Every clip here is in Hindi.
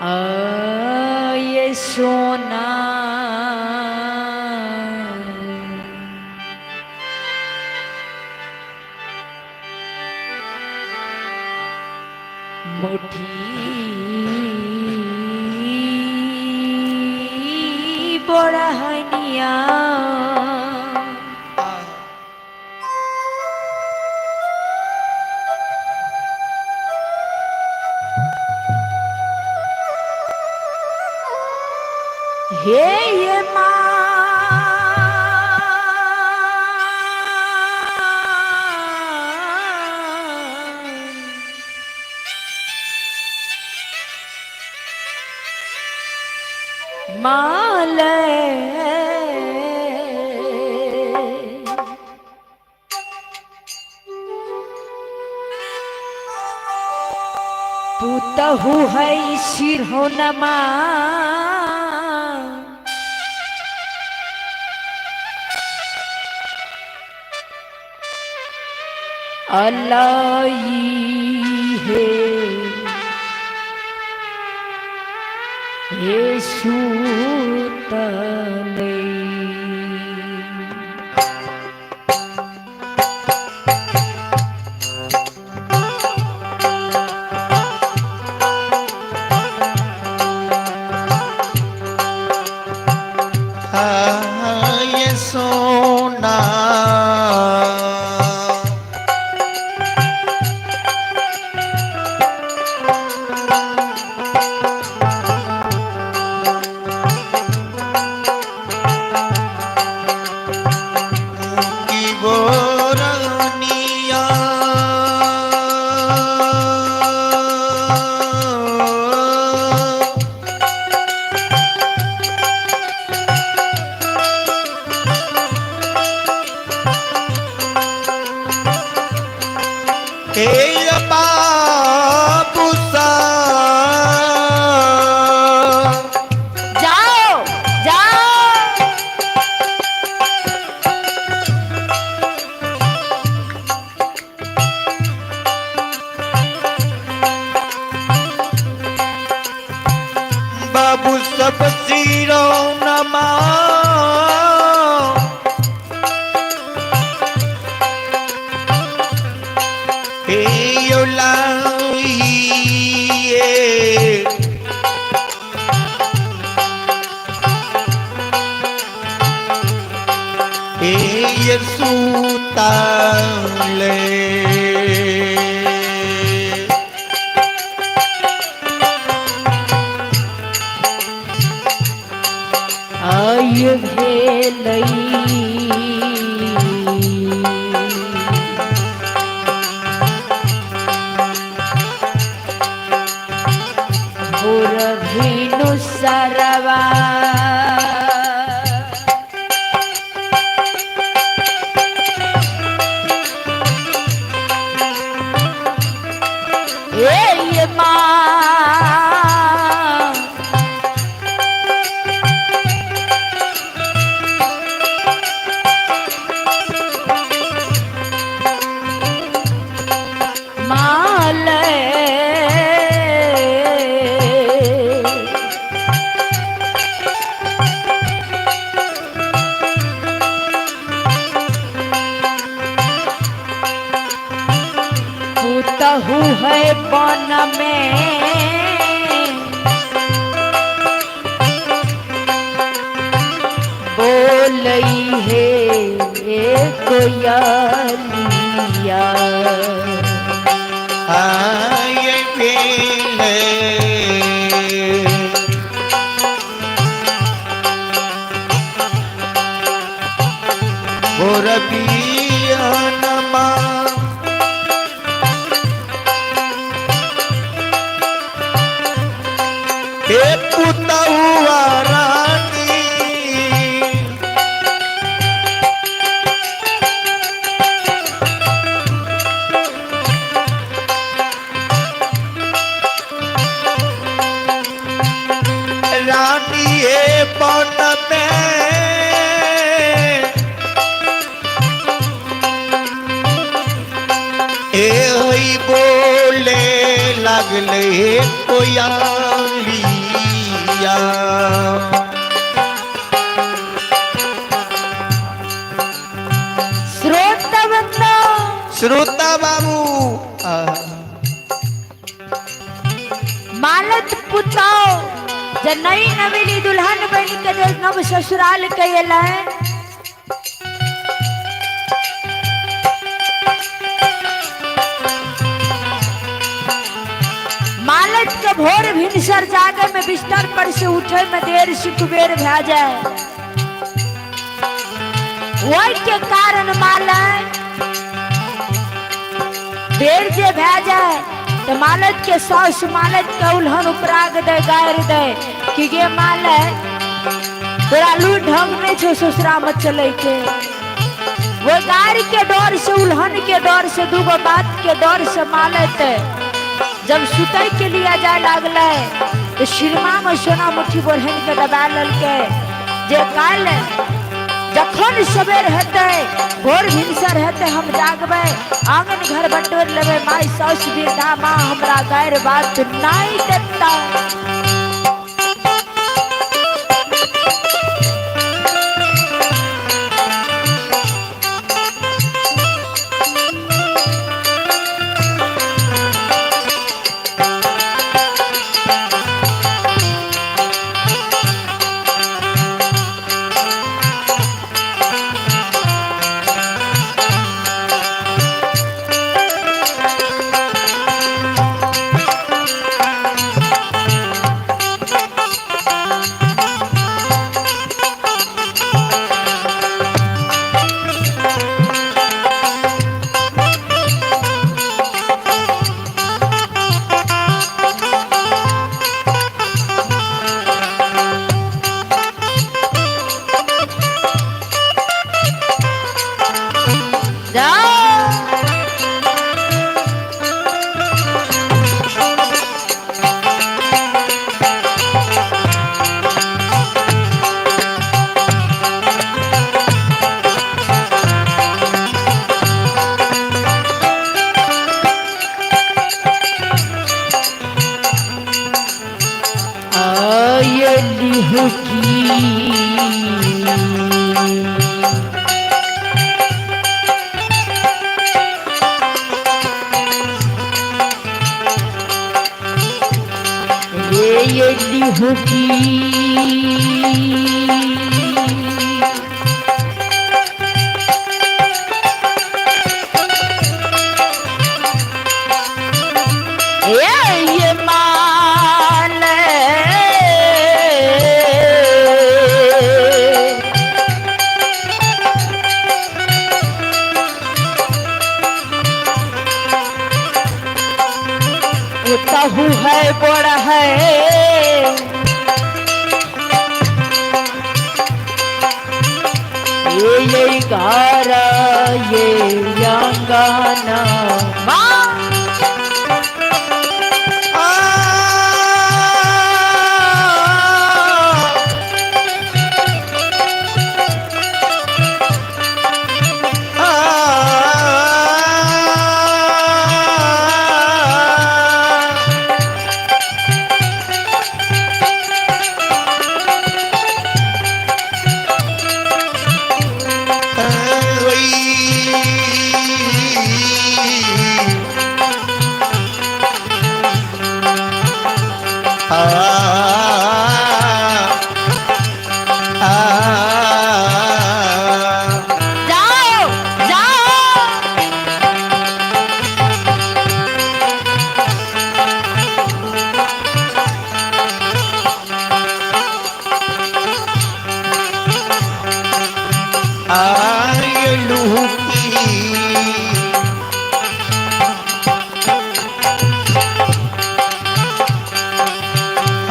ये सोना मुठी बड़ा हनिया हे ये माले पुतहु है सिर हो नमा अल्लाई है सूतले ये सोना बाबू सब सिरों नमा ये सूताले आय भेलई भोर भेनु सरवा ये पुतहु है बन में बोलई है कोयलिया ये भेले गोरबिया नमा पुतहुआ रानी रानी बन में बोले लगले कोयलिया भैया श्रोता बंदो श्रोता बाबू मालत पुताओ जब नई नवेली दुल्हन बन के जो नव ससुराल कैला है मालत के भोर भिनसर जागे में बिस्तर पर से उठे में देर से कुबेर भा जाए वही के कारण मालत देर जे भा जाए तो मालत के सास मालत के उल्हन उपराग दे गायर दे कि गे मालत तोरा लू ढंग में छो ससुरा मत चले के वो गाय के डर से उल्हन के डर से दूगो बात के डर से मालत जब सुतई के लिए जाए लागल तो शिरमा में सोना मुट्ठी बोरहन के दबा ललके जे काल जखन सवेर हेते भोर भिनसर हेते हम जागबे आंगन घर बटोर लेबे माई सास बिरधा माँ हमरा गैर बात नहीं देता कहू है बड़ा है ये गारा ये अंगाना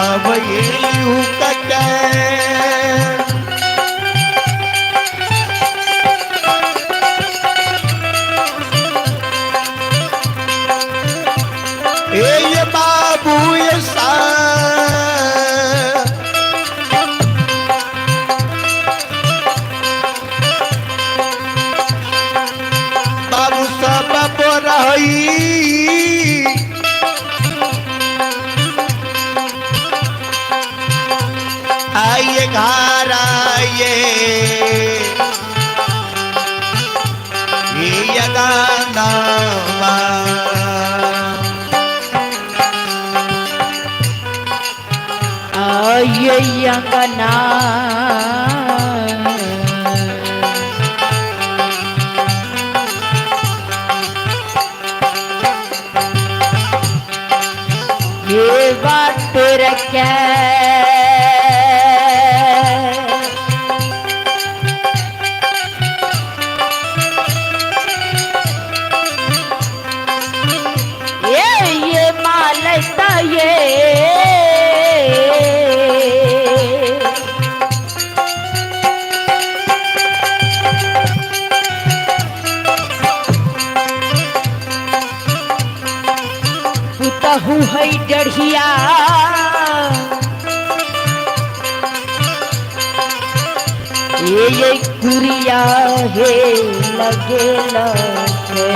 अब ये यूं कटे ये बाबू ये सा बाबू सब रही ये गानावा ये अंगना ये बात रखे ये मालता ये पुतहु है डढ़िया ये कुरिया हे लगे लगे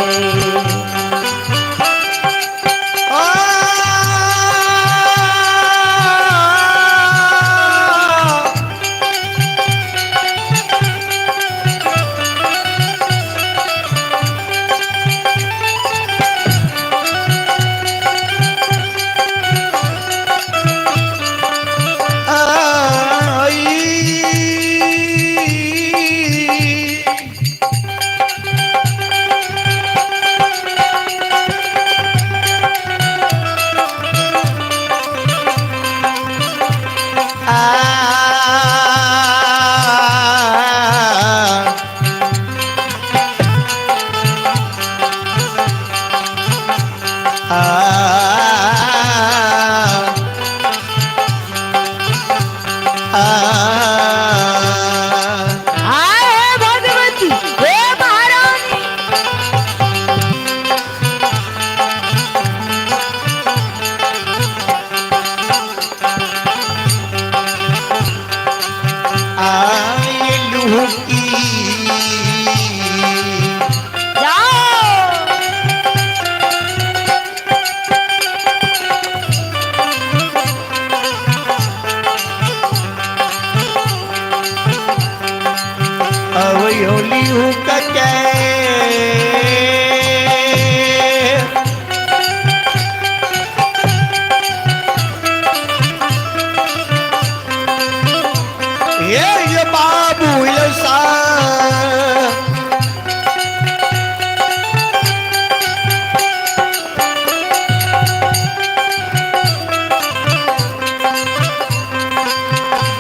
ये बाबू सा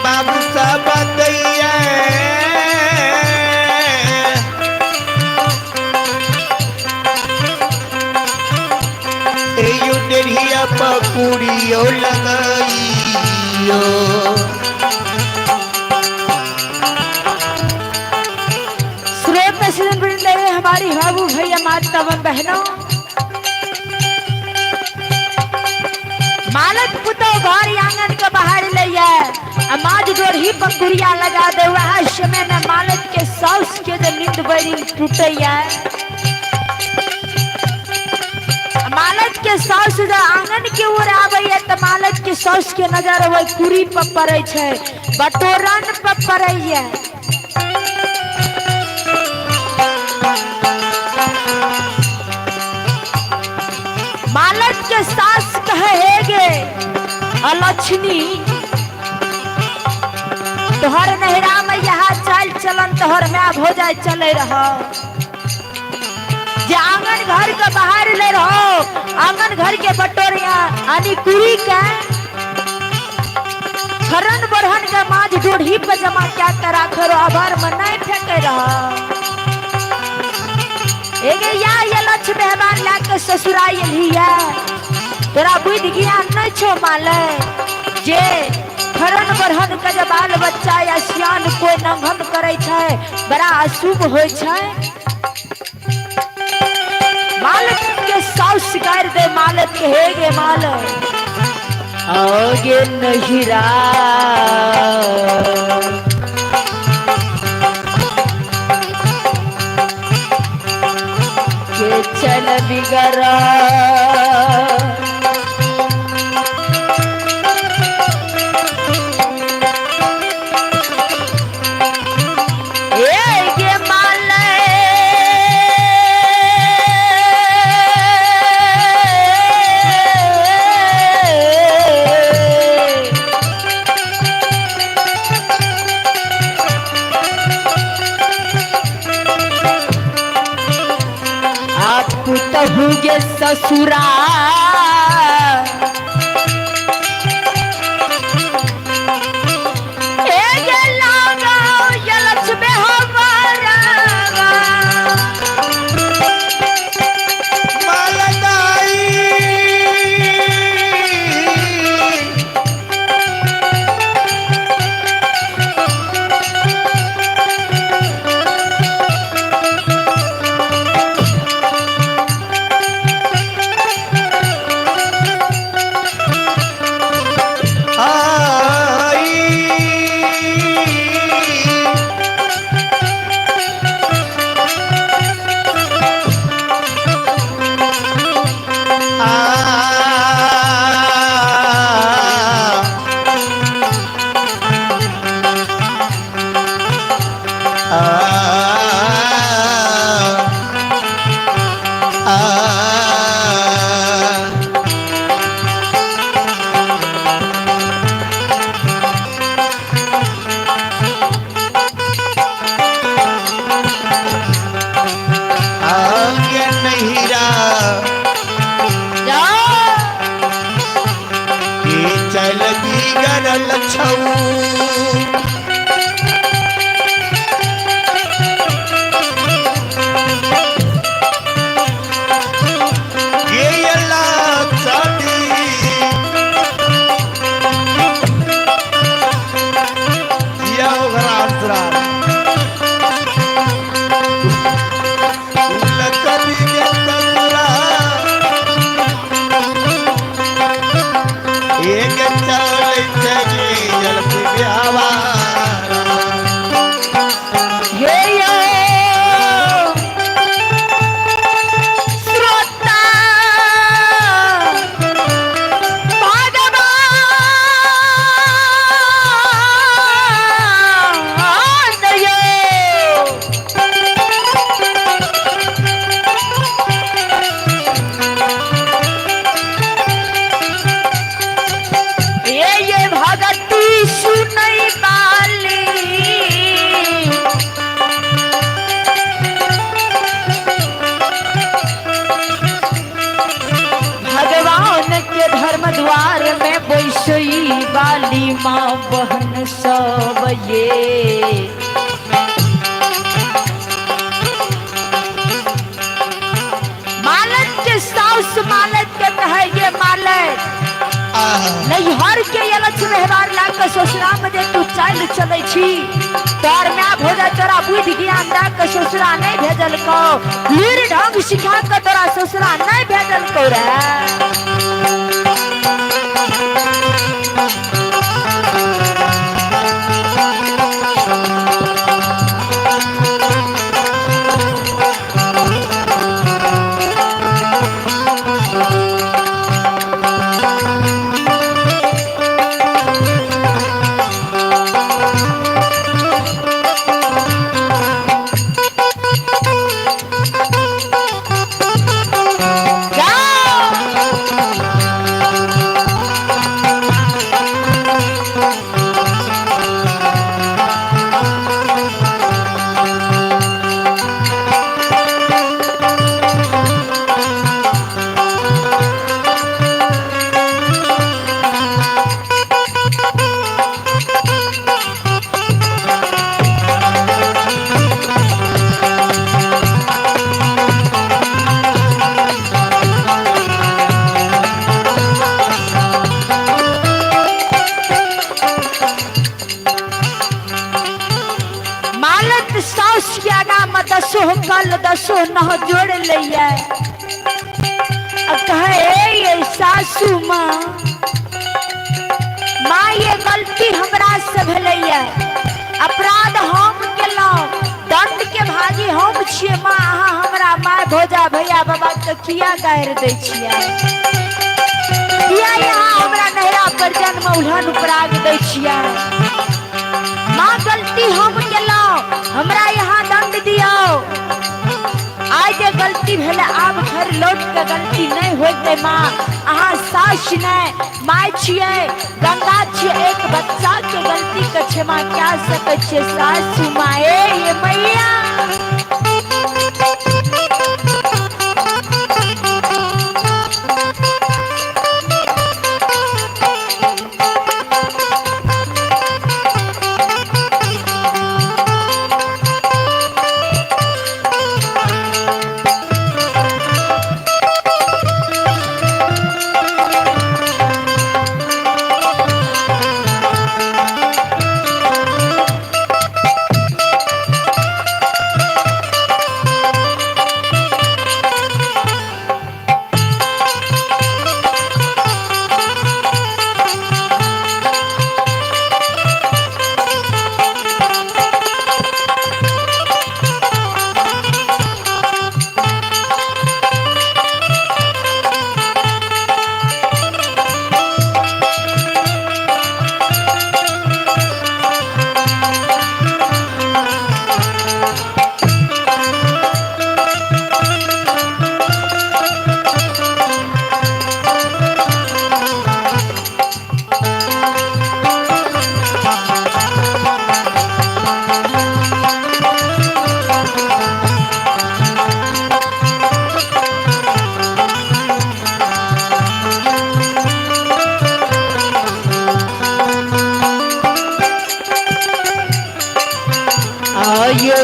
बाबू साहब दैया यो डेढ़िया पकुड़ियो लगाइयो हमारी बाबू भैया माता बहनों मालक पुतो घर आंगन के बाहर ले माज जोड़ी पंखुरिया लगा दे वह समय में मालक के साउस के जो नींद बड़ी टूटे मालक के साउस जो आंगन के ओर आवे तो मालक के साउस के नजर वो कुरी पर पड़े छे बटोरन पर पड़े मालक के सास कहेगे अलक्ष्मी तोहर नहरा में यहाँ चाल चलन तोहर में हो जाए चले रहो जे आंगन घर के बाहर ले रहो आंगन घर के बटोरिया आनी कुरी के खरन बढ़न के माज डोढ़ी पे जमा क्या करा करो अभर में नहीं फेंके रहो ये लक्ष्य मेहमान लाके ससुराल लिया तोरा बुद्धि ज्ञान नहीं छो माले जे खरन बढ़न के जब बाल बच्चा या सियान कोई नंघन करे छे बड़ा अशुभ होय छे मालक के साउस शिकार दे मालक के हेगे मालक आगे नहिरा के चल बिगरा बात पुतहु गे ससुरा चल बिगड़ल छऊ द्वार में बैसई वाली माँ बहन सब ये मालत के साउस मालत के कहे ये मालत नहीं हर के ये लक्ष्य व्यवहार ला के ससुरा में जे तू चल चले छी तोर में भोजा तोरा बुद्धि ज्ञान दा के ससुरा नहीं भेजल को लीर ढंग सिखा के तोरा ससुरा नहीं भेजल को रे दसो कल दसो न जोड़ लिया कहे ये सासू माँ माँ ये गलती हमरा से भलैया अपराध हम केलौं दंड के भागी हम छियै माँ अहाँ हमरा माय भौजा भैया बाबा के किया गारि दै छियै किया यहाँ हमरा नहरा पर जन्म उल्हन उपराग दै छियै माँ गलती हम केलौं हमरा यहाँ दंड दियो आज ये गलती भेले आब घर लौट के गलती नहीं होते माँ अहाँ सास नहीं माय छियै गंगा छियै एक बच्चा के गलती के क्षमा क्या सकै छियै सासू माए ये मैया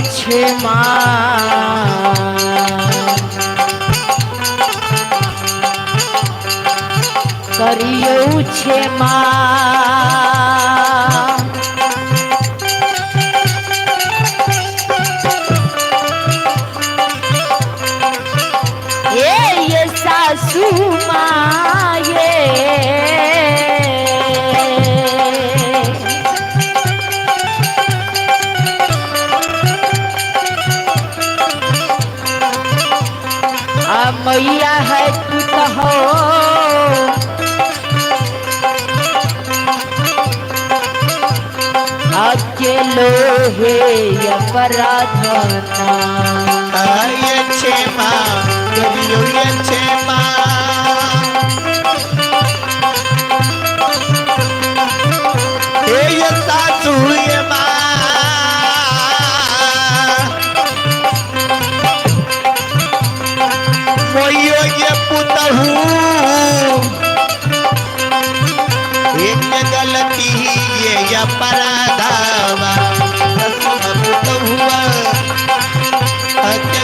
क्षमा करियो क्षमा ये सासू माँ मैया है तू तो हो अकेलो हे अपराधना ये क्षमा करियो ये क्षमा ये सासू ये माँ मोयो ये पुतहू एक गलती ये अपराधावा पुतहुआ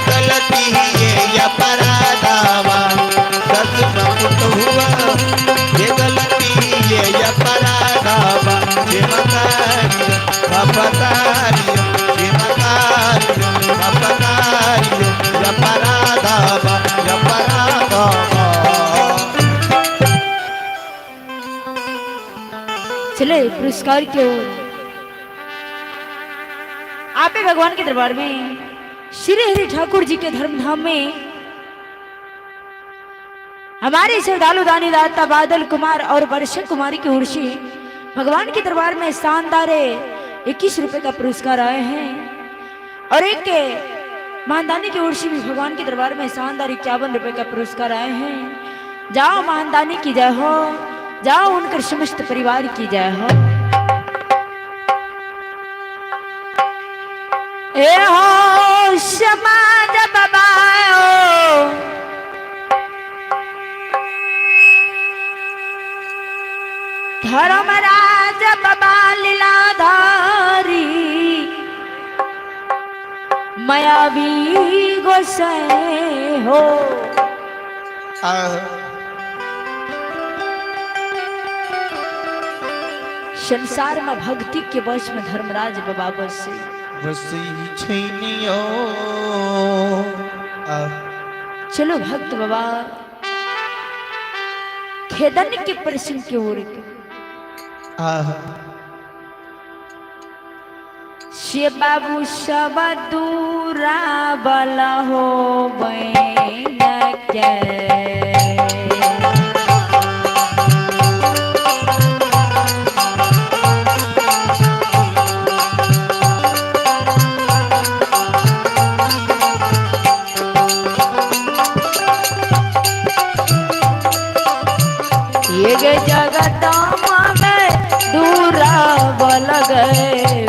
गलती ये अपराधावा पुतहुआ ये गलती ये अपराधावा ये मकारियो अपराधियो ये मकारियो अपराधियो ये अपराधावा ये अपराधावा। चले पुरस्कार की ओर। आप भगवान के दरबार में श्री हरि ठाकुर जी के धर्मधाम में हमारे श्रद्धालु दानी दाता बादल कुमार और वर्षा कुमारी की ओर से भगवान के दरबार में शानदार 21 रुपए का पुरस्कार आए हैं और एक के महानदानी की ओर से भी भगवान के दरबार में शानदार 51 रुपए का पुरस्कार आए हैं। जाओ महानदानी की जय हो, जाओ उनके समस्त परिवार की जय हो। ए हो समाज बाबाओ धर्मराज बाबा लीलाधारी मायावी गोसाई हो। संसार में भक्ति के वश में धर्मराज बाबा बसे चलो भक्त बाबा खेदन के प्रश्न की ओर से बाबू सब दूरा बला हो बहन के जगत में दूरा बल गए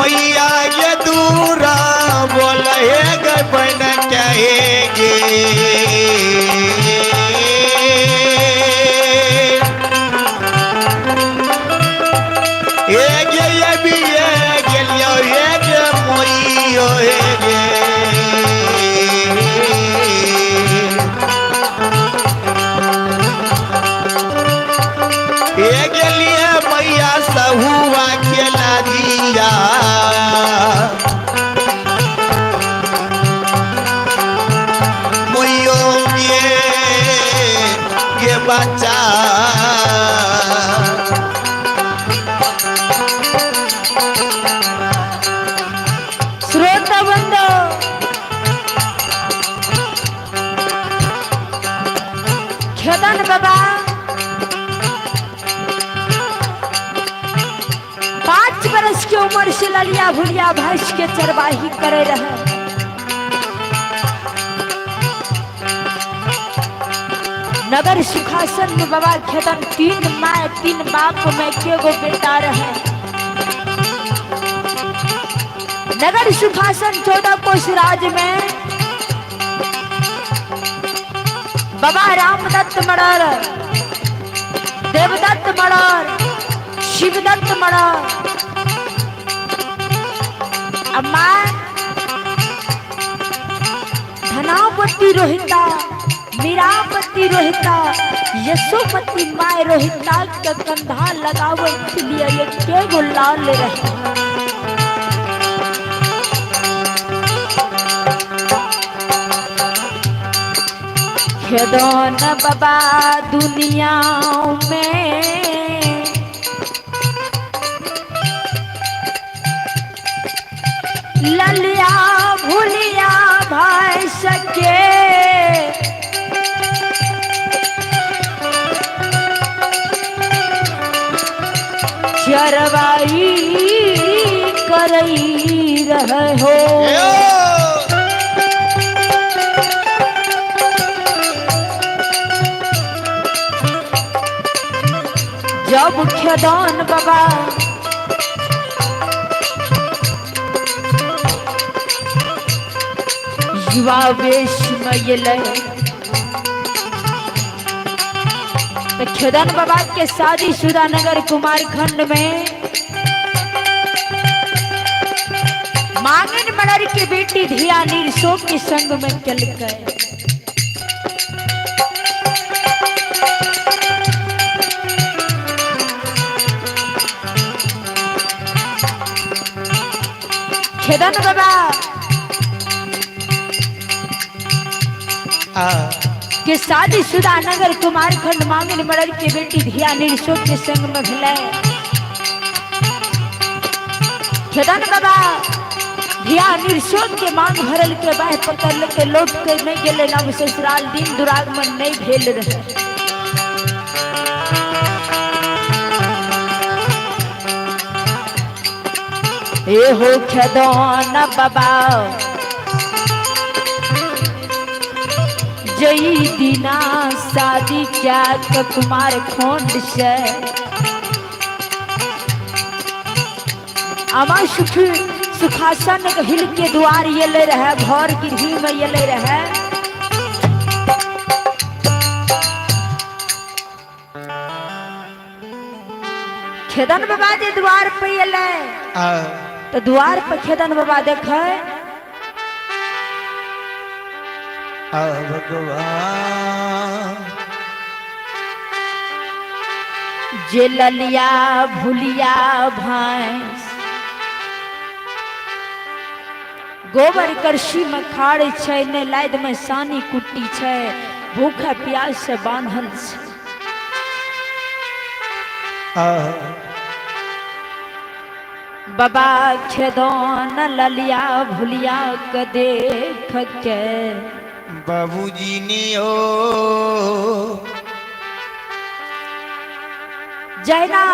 मैया ये दूरा बोले गे बन कहेगे ये भी ये गेलियो ये गे मोइयो गे ये गेलिए मैया सहुआ के लादिया मोइयो ये बच्चा श्रोता बंधु खेदन बाबा 5 बरस की उम्र से ललिया भुलिया भैंस के चरवाही करे रहे। नगर सुखासन में बाबा खेदन 3 माँ 3 बाप में के गो बेटा रहे। नगर सुखासन 14 कोस राज में बाबा रामदत्त मड़र, देवदत्त मड़र, शिवदत्त मड़र, अम्मा धनावती रोहिता, मीरावती रोहिता, यशोमती माय रोहिता के कंधा लगावे के लिए ये के गो लाल रहे। खेदन बाबा दुनिया में ललिया भुलिया भाई सके चरवाई करई रहे हो। जब खेदन बाबा युवा वेश में ये तो खेदन बाबा के शादीशुदा नगर कुमारखंड में मांगन मड़र की बेटी धिया निर्सो के संग में चल गए। खेदन बाबा के शादीशुदा नगर कुमारखंड मांगन मड़र की बेटी धिया निर्सो के संग में भले। खेदन बाबा धिया निर्सो के मांग भरल के बाह पकड़ के लौट के नहीं गेले ना ससुराल दिन दुरागमन नहीं भेल रहे। ए हो खेदन बाबा जई दिना शादी क्या के कुमारखंड से अमा सुखासन हिल के द्वार ये ले रहे घर गिरही में ये ले रहे। खेदन बाबा जे द्वार पे ये ले तो द्वार पर खेदन बाबा देखे भगवान जे ललिया भुलिया भैंस गोबर करसी में खाड़े छै ने लाद में सानी कुट्टी छै भूखा प्यास से बांधल छै। बाबा खेदन ललिया भुलिया के देख के बाबूजी ने ओ जैना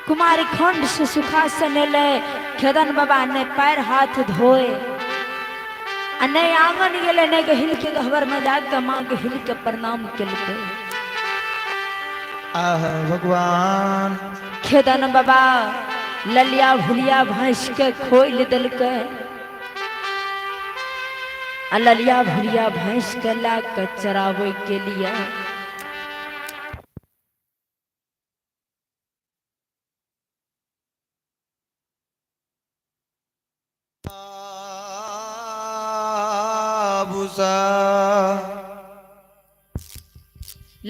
कुमारखंड से सुखासन ले खेदन बाबा ने पैर हाथ धोए आ नहीं आंगन गेले नहीं हिल के घबर में जाकर माँ के हिल के प्रणाम केलके। भगवान खेदन बाबा ललिया भुलिया भैंस के खोल दिलके आ ललिया भुलिया भैंस के ला के चरावे के लिए भूसा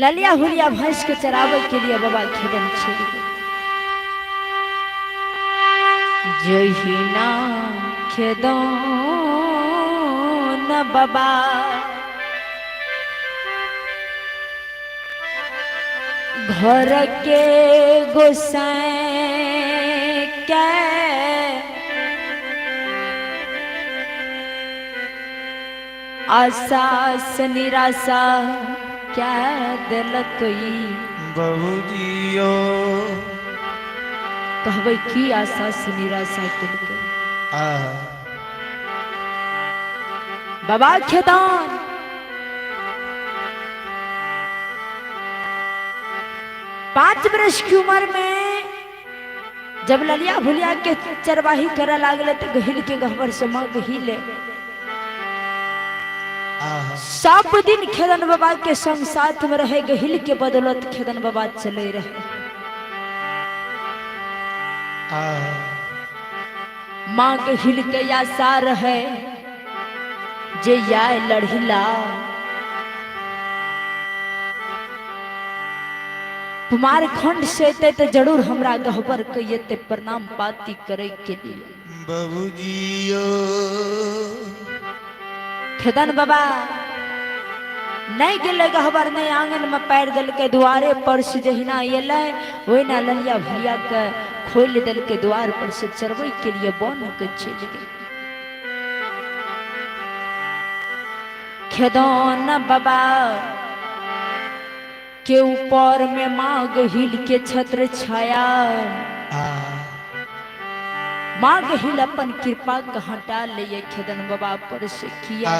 ललिया भुलिया भैंस के चरावे के लिए बाबा खेदन छोड़ गए। जहिना खेदो न बाबा घर के गोसाई के आशा से निराशा क्या दिलक बहुजियो कहबै की आशा से निराशा दिलक बाबा खेदान पांच वर्ष की उम्र में जब ललिया भुलिया के चरवाही करे लागले तो गहिल के गहबर से मां गहिले सब दिन खेदन बाबा के संग साथ में रहे गहिल के बदौलत खेदन बाबा चले रहे। मां गहिल के आशा रहे जे या लड़हिला कुमारखंड से तो जरूर हमरा गहबर के प्रणाम पाती करे के लिए बहुजियो खेदन बाबा नहीं गेले गहबर नहीं आंगन में पैर दल के द्वारे पर से जहिना एले वही ललिया भैया के खोल दल के द्वार पर से चरवे के लिए बन के चल गए। खेदन बाबा के ऊपर में मां गहिल के छत्र छाया मां गहिल अपन कृपा का हटा लिए खेदन बाबा पर से किया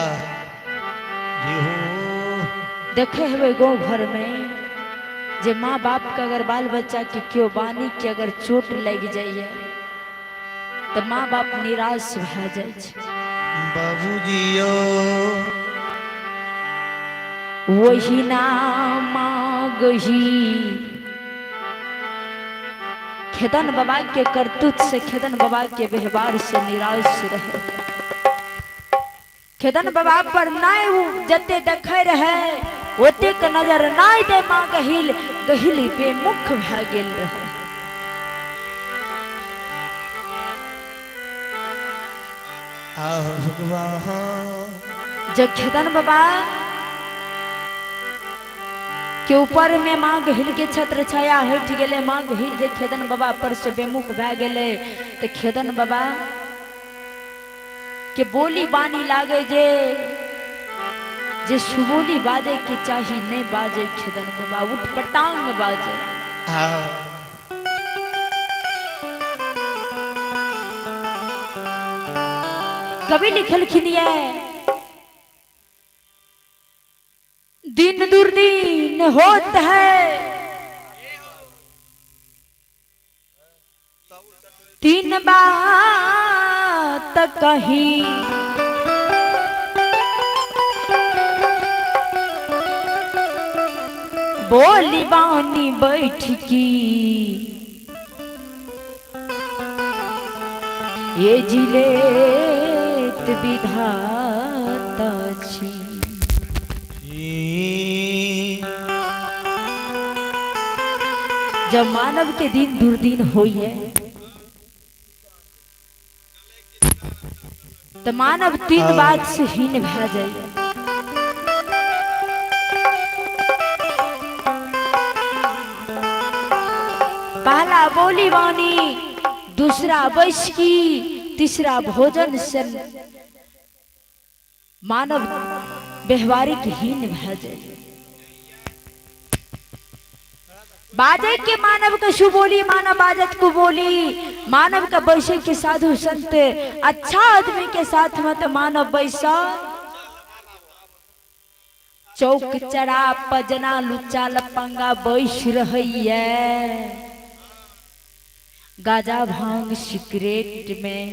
देखे हुए गाँव भर में जे माँ बाप का अगर बाल बच्चा के क्यों बानी के अगर चोट लग जाइए तो माँ बाप निराश भ जाए बाबूजियो वही ना माँ गही खेदन बाबा के करतूत से खेदन बाबा के व्यवहार से निराश रहे। खेदन बाबा पर नाय जते देखे रहे ओते के नजर नाय दे मां गहिल गहिल पे मुख भ गेल रहे। जब खेदन बाबा के ऊपर में मां गहिल के छत्र छाया हट गेले मां गहिल जे खेदन बाबा पर से बेमुख भ गेले तो खेदन बाबा के बोली बानी लागे जे सुबोली बाजे के चाही नहीं बाजे खेदन बाबा उठ पटांग बाजे कभी लिखल खिनिए दिन दुर्दिन होत है तीन बात कहीं बोली बानी बैठ की ये जिलेत विधाता छी जब मानव के दिन दुर्दिन होइए तो मानव तीन बात से हीन भ जाए। पहला बोली वाणी दूसरा वश की तीसरा भोजन से मानव व्यवहारिक हीन भ जाए। बाजे के मानव का सुबोली मानव बाजत को बोली मानव का बैसे के साधु संत अच्छा आदमी के साथ मत मानव बैसा चौक चढ़ा पजना लुच्चा लपंगा बैस रही है गाजा भांग सिगरेट में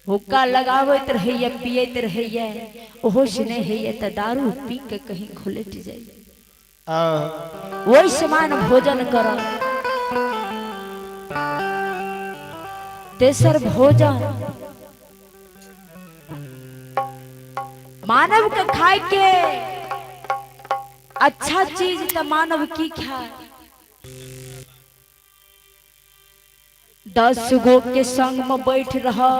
हुक्का लगावत रहिए पियत रहिए ओहो से नहीं है तो दारू पी के कहीं खुलट जाए वही समान भोजन कर। तेसर भोजन मानव के खाए के अच्छा चीज तो मानव की खाए। 10 गो के संग में बैठ रहा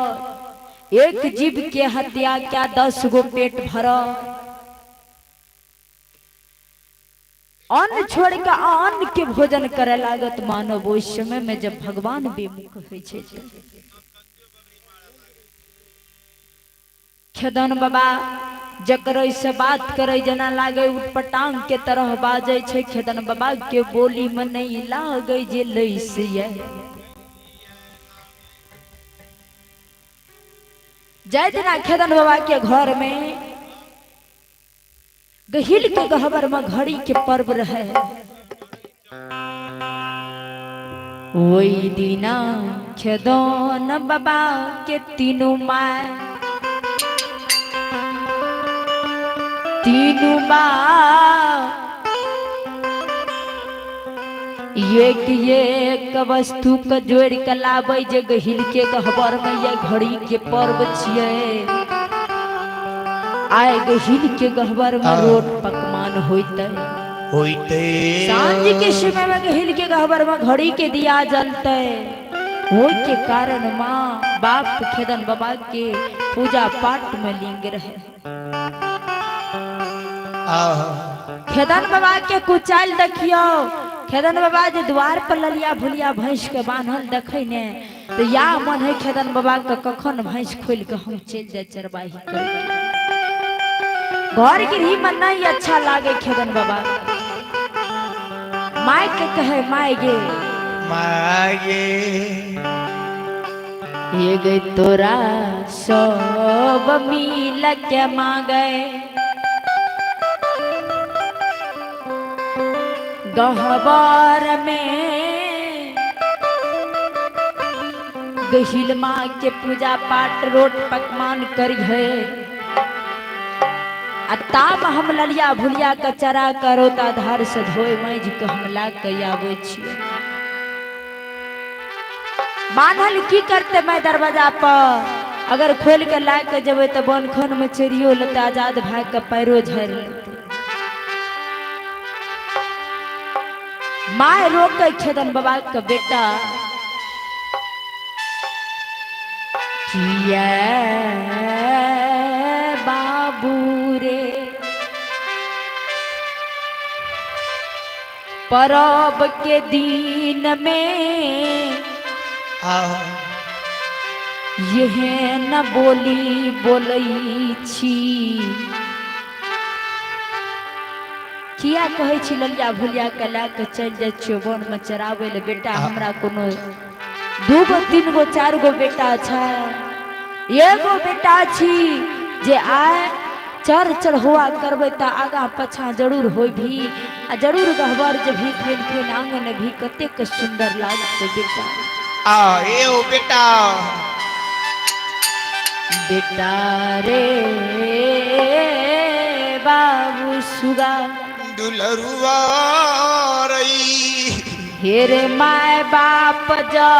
एक जीव के हत्या क्या 10 गो पेट भर। अन्न छोड़ के अन्न के भोजन करे लागत मानव उस समय में जब भगवान बेमुख होइ छे। खेदन बाबा जकर से बात करे जना लागे उटपटांग के तरह बाजे छे। खेदन बाबा के बोली में नहीं लागे जे लइसिए। जय दिना खेदन बाबा के घर में गहिल के गहबर में घड़ी के पर्व रहे। वही दिना खेदन बाबा के तीनों माय तीनों बा एक वस्तु के जोड़ के लाबै जे गहिल के गहबर में ये घड़ी के पर्व छिए। आए गहिल के गहबर में रोट पकवान होते सांझ के समय में गहिल के गहबर में घड़ी के दिया जलते। वो के कारण माँ बाप खेदन बाबा के पूजा पाठ में लीन रहे। खेदन बाबा के कुचाल देखियो। खेदन बाबा जे द्वार पर ललिया भुलिया भैंस के बांधल देखे ने तो या मन है खेदन बाबा के कखन भैंस खोल के हम चल जाए चरवाही कर। घर गिरही में नहीं अच्छा लागे खेदन बाबा। माय के कहे माय गे ये गई तोरा सब मिल के मांगे गहबर में गहिल माँ के पूजा पाठ रोट पकवान करी है। ताम हम ललिया भुलिया के चरा करो आधार से धोए माँज के हम ला के आवे छियै। बान्हल की करते मैं दरवाजा पर अगर खोल के ला के जब तो बनखन में चोरियो लेते आजाद भाग के पैरो झड़ लेते। माय रोक खेदन बाबा के बेटा किया बाबू रे परब के दिन में यह न बोली बोलई छी। किया कहे छी ललिया भुलिया के ला के चल जाय छियो वन में चरावे ले बेटा। हमरा कोनो 2 गो 3 गो 4 गो बेटा छै। एगो बेटा छी जे आए चर चढ़ुआ करबै त आगा पछा जरूर होई भी आ जरूर गहबर जे भी खेल खेल आंगन भी कतेक सुंदर लागत बेटा। एओ बेटा बेटा रे बाबू सुगा दुलरुआ रही हेरे माय बाप जा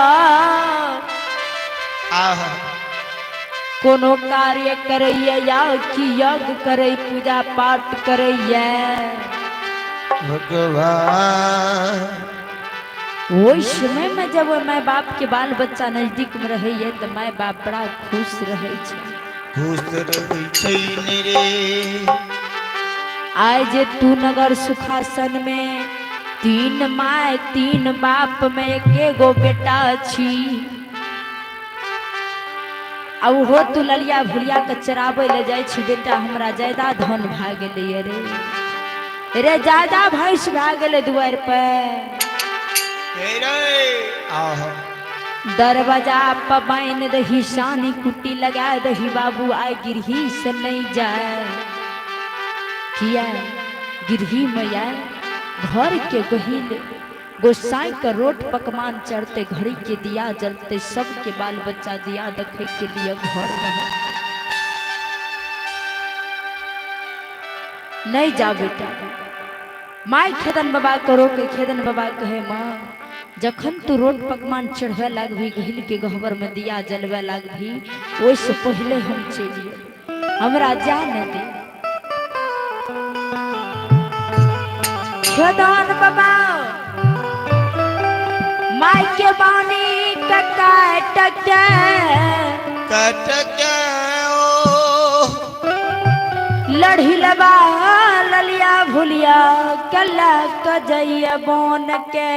कोनो कार्य करैया या कि यज्ञ करे पूजा पाठ करैया भगवान। वही समय में जब माय बाप के बाल बच्चा नजदीक में रहे तो माय बाप बड़ा खुश रहे छै। खुश रहे छै रे आय जे तू नगर सुखासन में 3 माय 3 बाप में एके गो बेटा छी। अब हो तू ललिया भुलिया के चराबे ले जाय छी बेटा हमरा ज्यादा धन भा गेलै रे ज्यादा भैंस भा गेलै दुआर पे। दरवाजा पर बांध दही सानी कुट्टी लगा दही बाबू आय गिरही से नहीं जाए। किया गिरही मैया घर के गहिल गोसाई का रोट पकवान चढ़ते, घड़ी के दिया जलते, सबके बाल बच्चा दिया देखे के लिए घर में नहीं जा बेटा। माई खेदन बाबा करो के खेदन बाबा कहे माँ जखन तू रोट पकवान चढ़वे लागभी, घिल के गहबर में दिया जलवे लागभी, ओइसे पहले हम चलिए, हमरा जाने दे। खेदन बाबा माई के बानी कट के ओ लड़ी लबा ललिया भुलिया कला कजैया बोन के।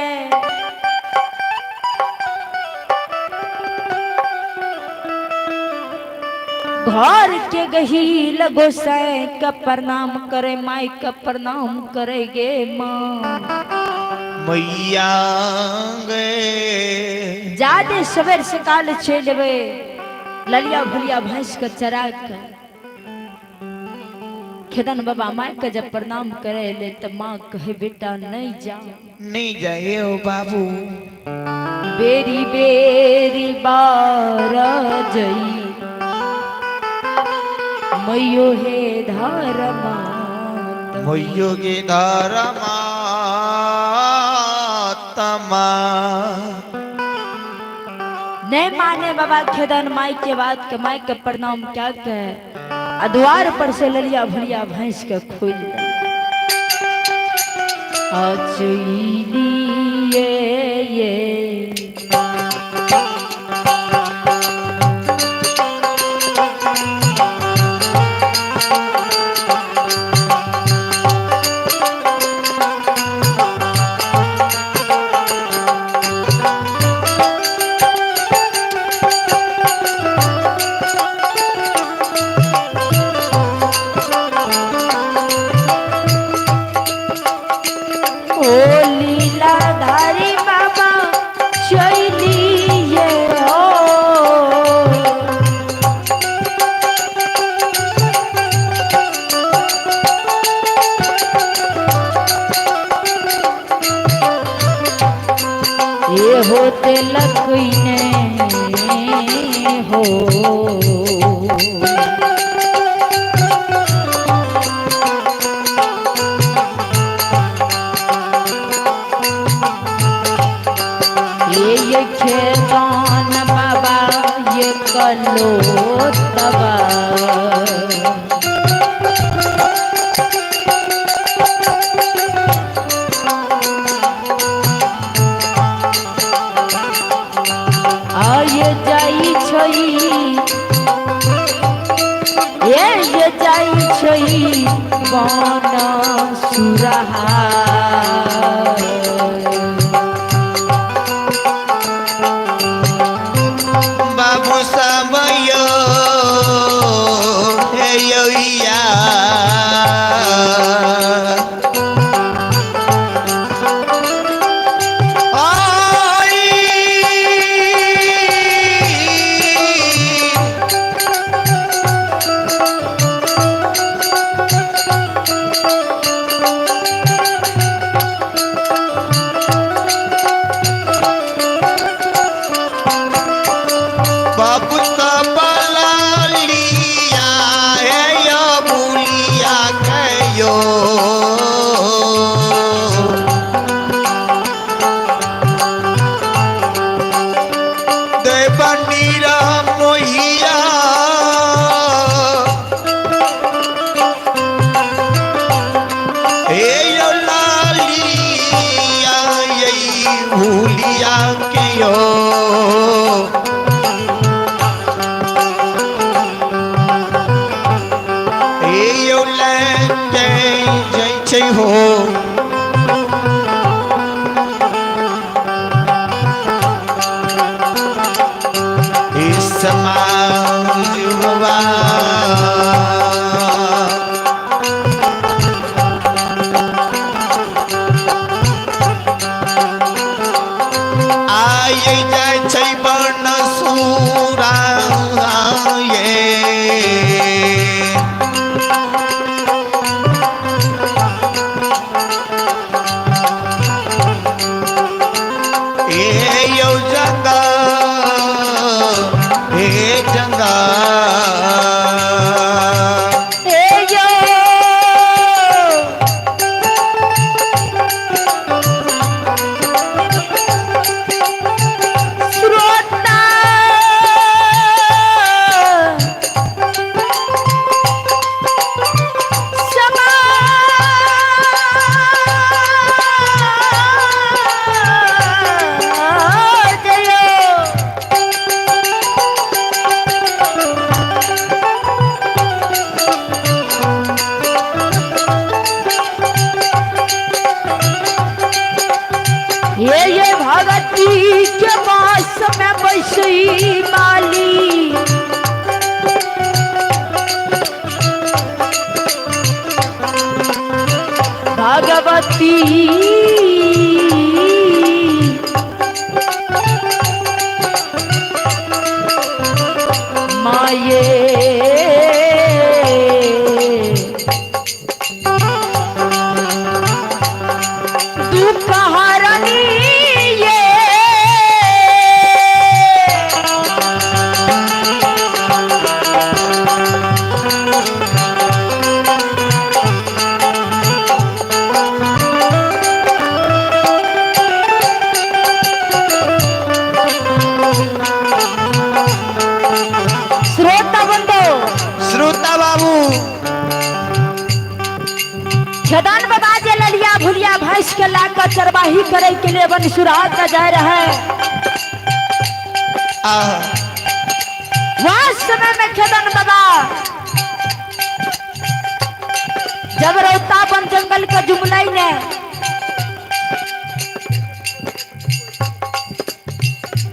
घर के गही लगो सै का प्रणाम करे, माई का प्रणाम करेगे माँ मैया गे। जादे सवेर सकाल चलबे ललिया भुलिया भैंस का चरा कर। खेदन बाबा माई का जब प्रणाम करे ले तो माँ कहे बेटा नहीं जा, नहीं जाए ओ बाबू। बेरी बेरी बार जई मैयो हे धरमा, मैयो गे धरमा तमा। नहीं माने बाबा खेदन माई के बात के, माई के प्रणाम क्या कहे, द्वार पर से ललिया भलिया भैंस के खोल ये होते लखने हो ये खेदान बाबा ये कलो तबा। ये जाई छई बन सुरहा बाबू समयो हे योया। बाबू का बला लिया है यो बुलिया कयो। देवनी राम मोहिया हे यो लालिया यही भूलिया कयो। हो इस समाज हुआ आए जाए बन सूरा ये हे जंगल ए यो श्रोता ये भगती के पास में बसी माली भगवती माये श्रोता बाबू छदान बाबा जे ललिया भुलिया भैंस के लाकर चरवाही करे के लिए बन सुराग का जाए रहे वह समय में छदान बाबा जब रौतापन जंगल का जुमलाई ने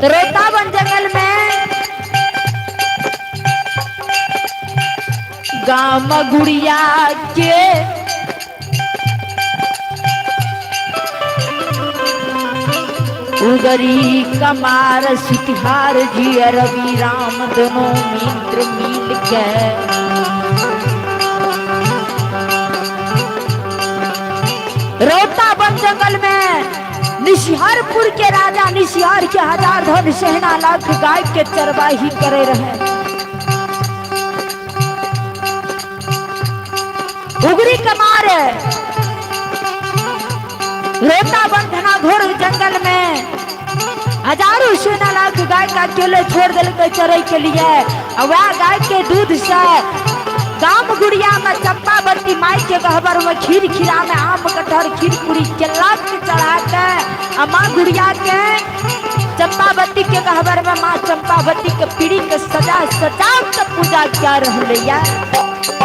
तो रौतापन जंगल में गाम गुड़िया के उगरी कमार सितिहार जी रवि राम दोनों मित्र मिल के रौतापन जंगल में निशिहारपुर के राजा निशिहार के 1000 धन सेना लाख गाय के चरवाही करे रहे उगरी कमार रौतापन घना-घोर जंगल में 1000 सेना लाख गाय का अकेले छोड़ दिल के चरे के लिए वह गाय के दूध से गाम गुड़िया में चंपावती माई के गहबर में खीर खीरा में आम कटहर खीर पूरी चला के चढ़ा के माँ गुड़िया के चंपावती के गहबर में माँ चंपावती के पीढ़ी के सजा सजा के पूजा क्या रहा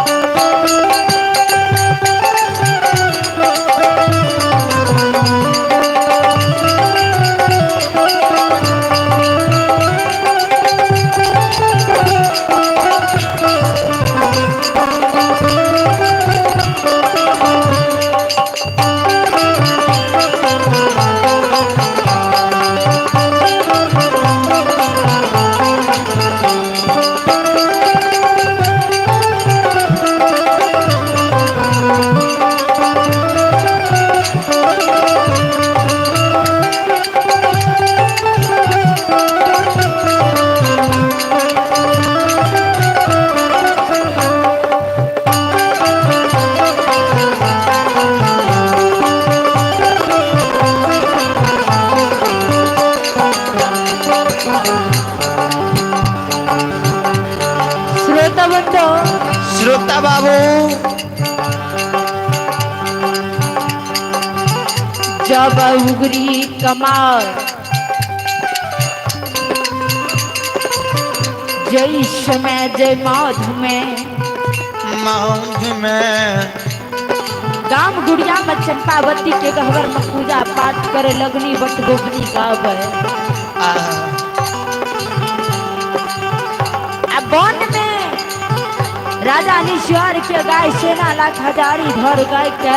श्रोता बाबू जब उगरी कमार जय समय जय माध में गाम गुड़िया में चंपावती के गहवर में पूजा पाठ करे लगनी बट गोपनी गावे वन में राजा निशिहार के गाय सेना लाख 1000 धर गाय के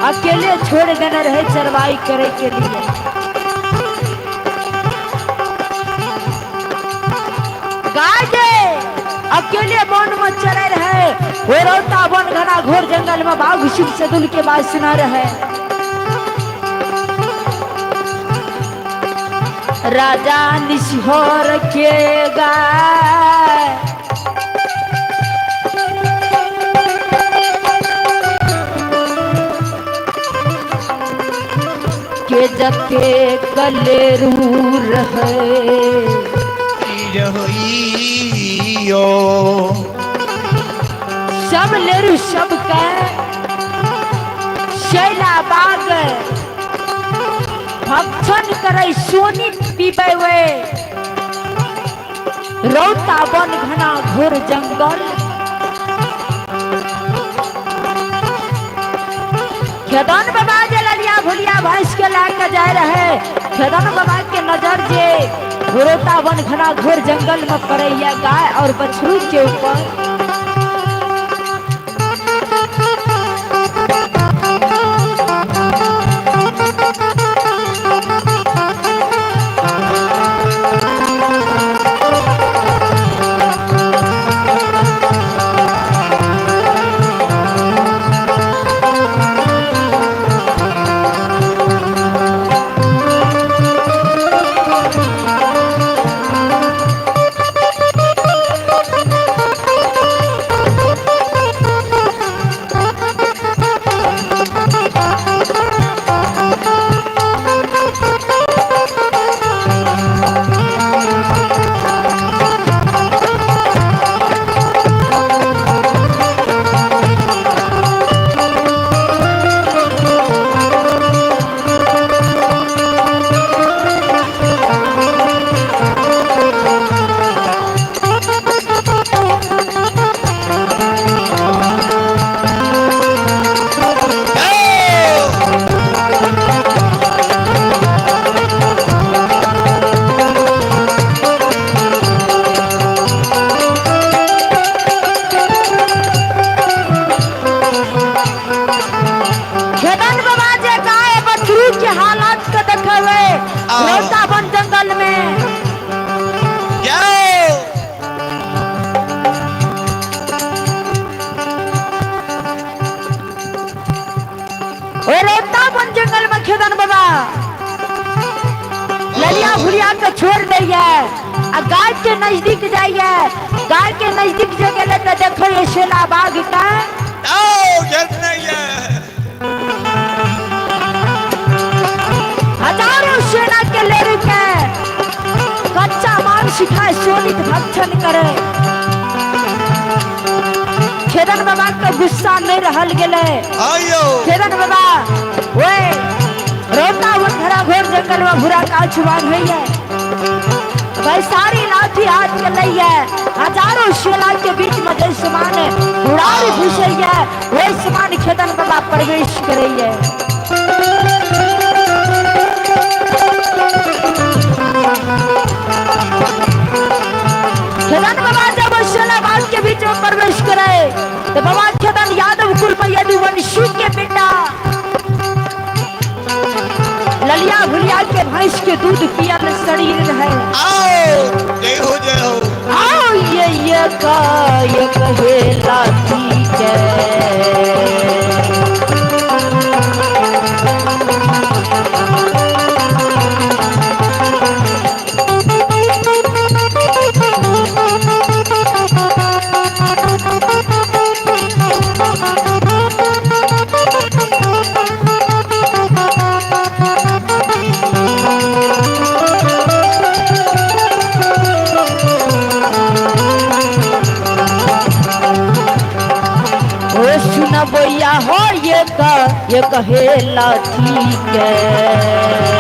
अकेले छोड़ देने रहे चरवाई करे के लिए गाय अकेले वन में चले रहे वो रोता वन घना घोर जंगल में बाघ शिव सदुल के बात सुना रहे राजा निशोर के गाय के जके कलेरू रहे रहियो सब लेरू सब के शैला बाग भक्षण करे सोनी पीबे वे रौता बन घना घोर जंगल खेदन बाबा जे ललिया भुलिया भैंस के लाके जाए रहे खेदन बाबा के नजर जे रोता बन घना घोर जंगल में पड़ैया गाय और बछरू के ऊपर जंगल में रोतावन जंगल में खेदन बाबा ललिया भुलिया के छोड़ दिए गाय के नजदीक जाइए गाय के नजदीक जगह तो देखो ये शेला बाघ का हजारों सेना के लेरी के कच्चा माल सिखाए सोनित भक्षण करे खेदन बाबा का गुस्सा नहीं रहल गेले खेदन बाबा ओए रोता हुआ घरा घोर जंगल में भूरा का छुबान है भाई सारी लाठी हाथ के लई है हजारों शेला के बीच में जय समान उड़ारी घुसे है वही समान खेदन बाबा प्रवेश करे है खेदन बाबा जब शेला बाग के बीच में प्रवेश करे तो बाबा खेदन यादव कुल में यदुवंशी के बेटा ललिया भुलिया के भैंस के दूध पियल शरीर है आओ ये कहे लाठी के बोया हो ये कहे लाठी के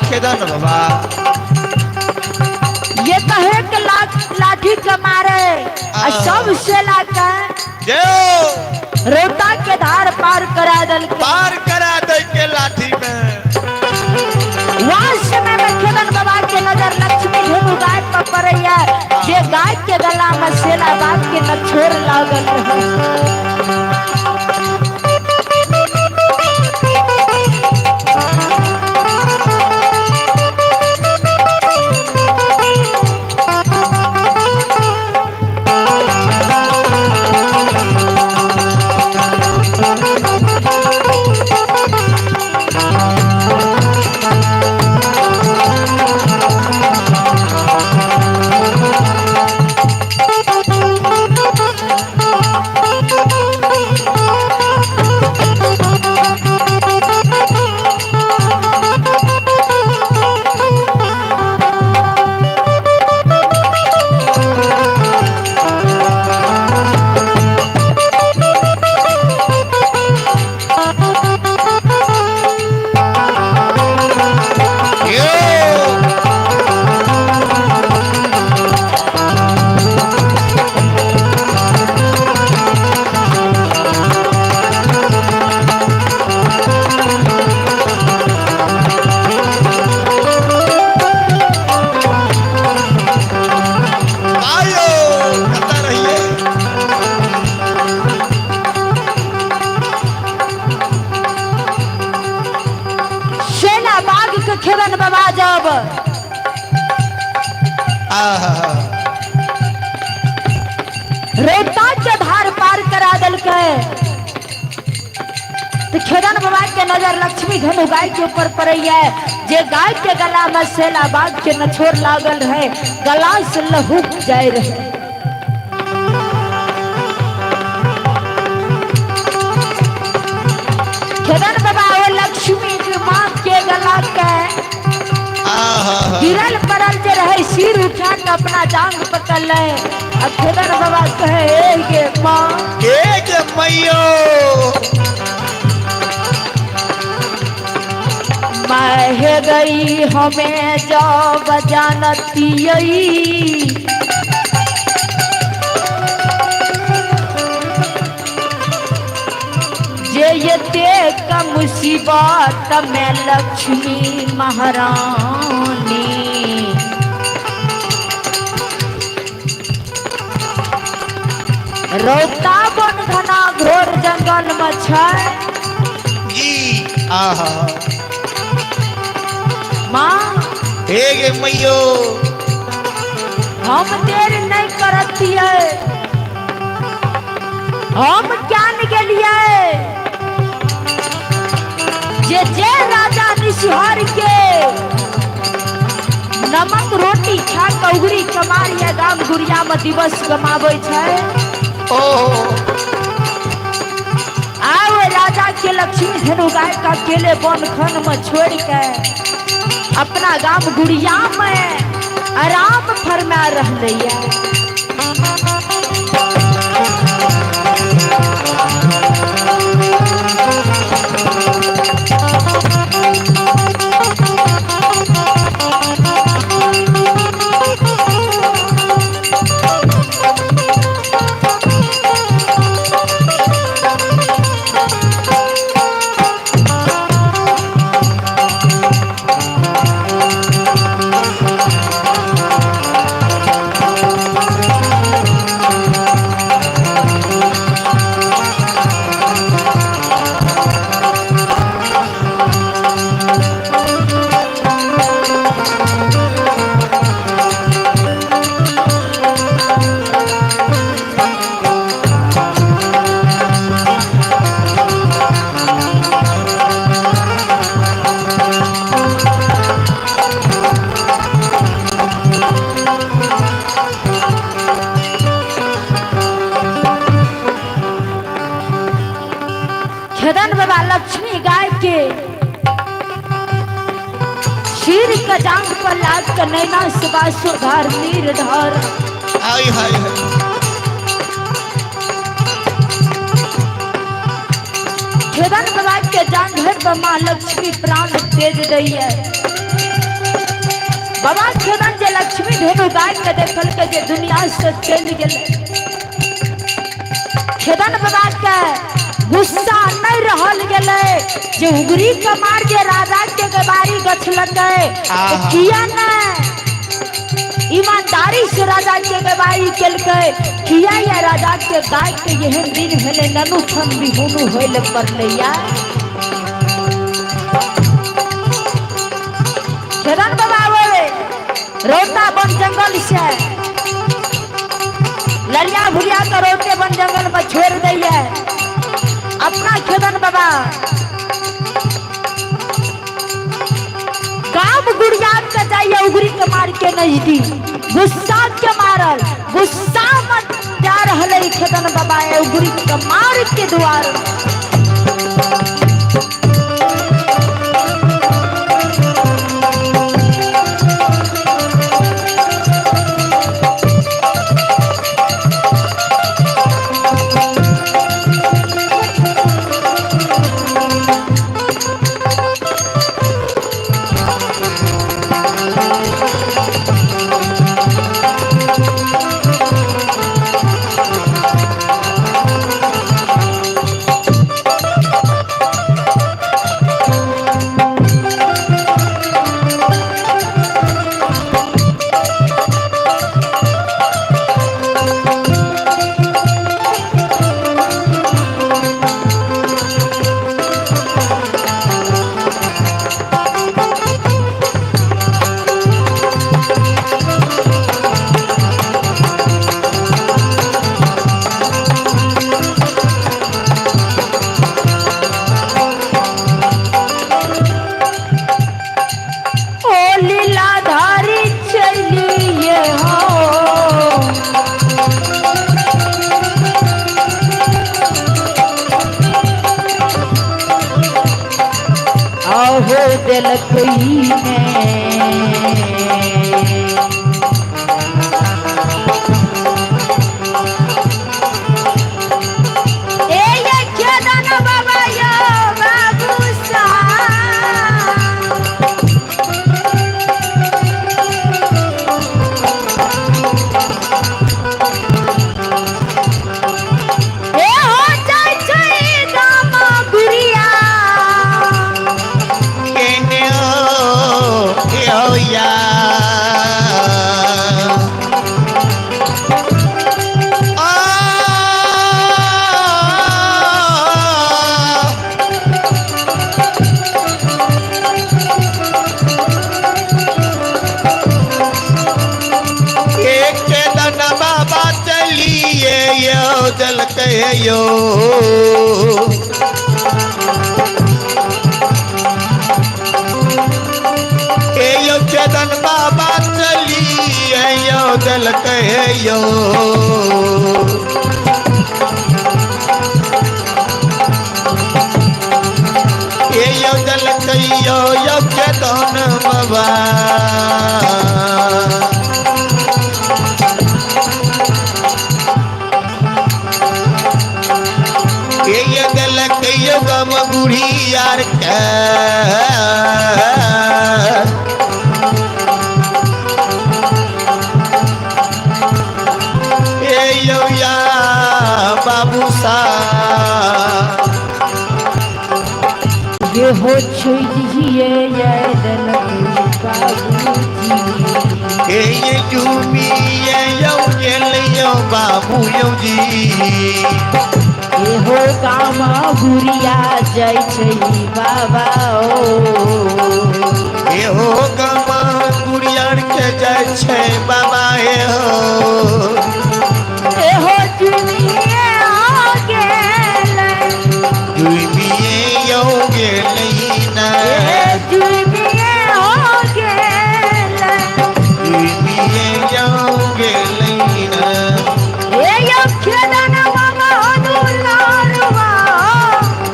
खेदन बाबा ये कहे के लाठी के मारे सब से लाके जो रोता के धार पार करा दल पार करा दे के लाठी में वहाँ समय में खेदन बाबा के नजर लक्ष्मी धेनु गाय पर पड़ैया जे गाय के गला में सेला बाग के नछोर लागल रहे खेदन बाबा जब रोहता के धार पार करा दल के तो खेदन बाबा के नजर लक्ष्मी धेनु गाय के ऊपर पड़ैया जे गाय के गला में सेला बाग के नछोर लागल रहे गला से लहू जाए रहे खेदन बाबा वो लक्ष्मी की माँ के गला के गिरल पड़ल जे रहे सिर उठा के अपना जांग पकड़ ले खेदन बाबा कहे गे माँ मैयो मैं गई हमें जब जानती जे ये देख मुसीबत में लक्ष्मी महारानी रोता बन घना घोर जंगल में छै जी माँ हे मैयो हम देर नहीं करतिए हम ज्ञान गेलिए जे राजा निशहर के नमक रोटी खा कौगरी कमारिया गाम गुड़िया में दिवस गमावे छै आओ राजा के लक्ष्मी धेनु गाय का अकेले वन खन में छोड़ के अपना गांव गुड़िया में आराम फरमा रही खेदन बाबा लक्ष्मी गाय के शीर का जांग पर लाद कर नैना से बासो धार नीर धार हाय हाय खेदन बाबा के जांग पर माँ लक्ष्मी प्राण तेज रही है बाबा खेदन जे लक्ष्मी धेनु गाय के देखल के जे दुनिया से चल गेले खेदन बाबा के गुस्सा नहीं रहल गेले जे उगरी के मार जे राजा के गबारी गछलकै किया ना ईमानदारी से राजा के गवाही केलकै किया या राजा के गाय के यहन दिन भेले ननु थन बिहुनु होइल परलैया खेदन बाबा आवे रोता बन जंगल से ललिया भुलिया के रोते बन जंगल में छोड़ दैया अपना खेदन बाबा काम गुड़ियात के जाइए उगरी के मार के नजदीक गुस्सा के मारल गुस्सा मत जा रहले खेदन बाबा उगरी के मार के द्वार चल कहियो यो चेतन बाबा चली यो चल कहियो यो चल कहियो यो चेतन बाबा गम बूढ़ी यार यो या बाबू सा ये हो छुइए ये बाबूजी ये जूमी यो बाबू यो जी ये हो गामा गुड़िया जय छई बाबा ओ ये हो गामा गुड़िया के जय छई बाबा ये हो जुमिए हो गेले यो गेले ना जुमिए हो गेले यो गेले ना ये यो खेदन बाबा दुलारवा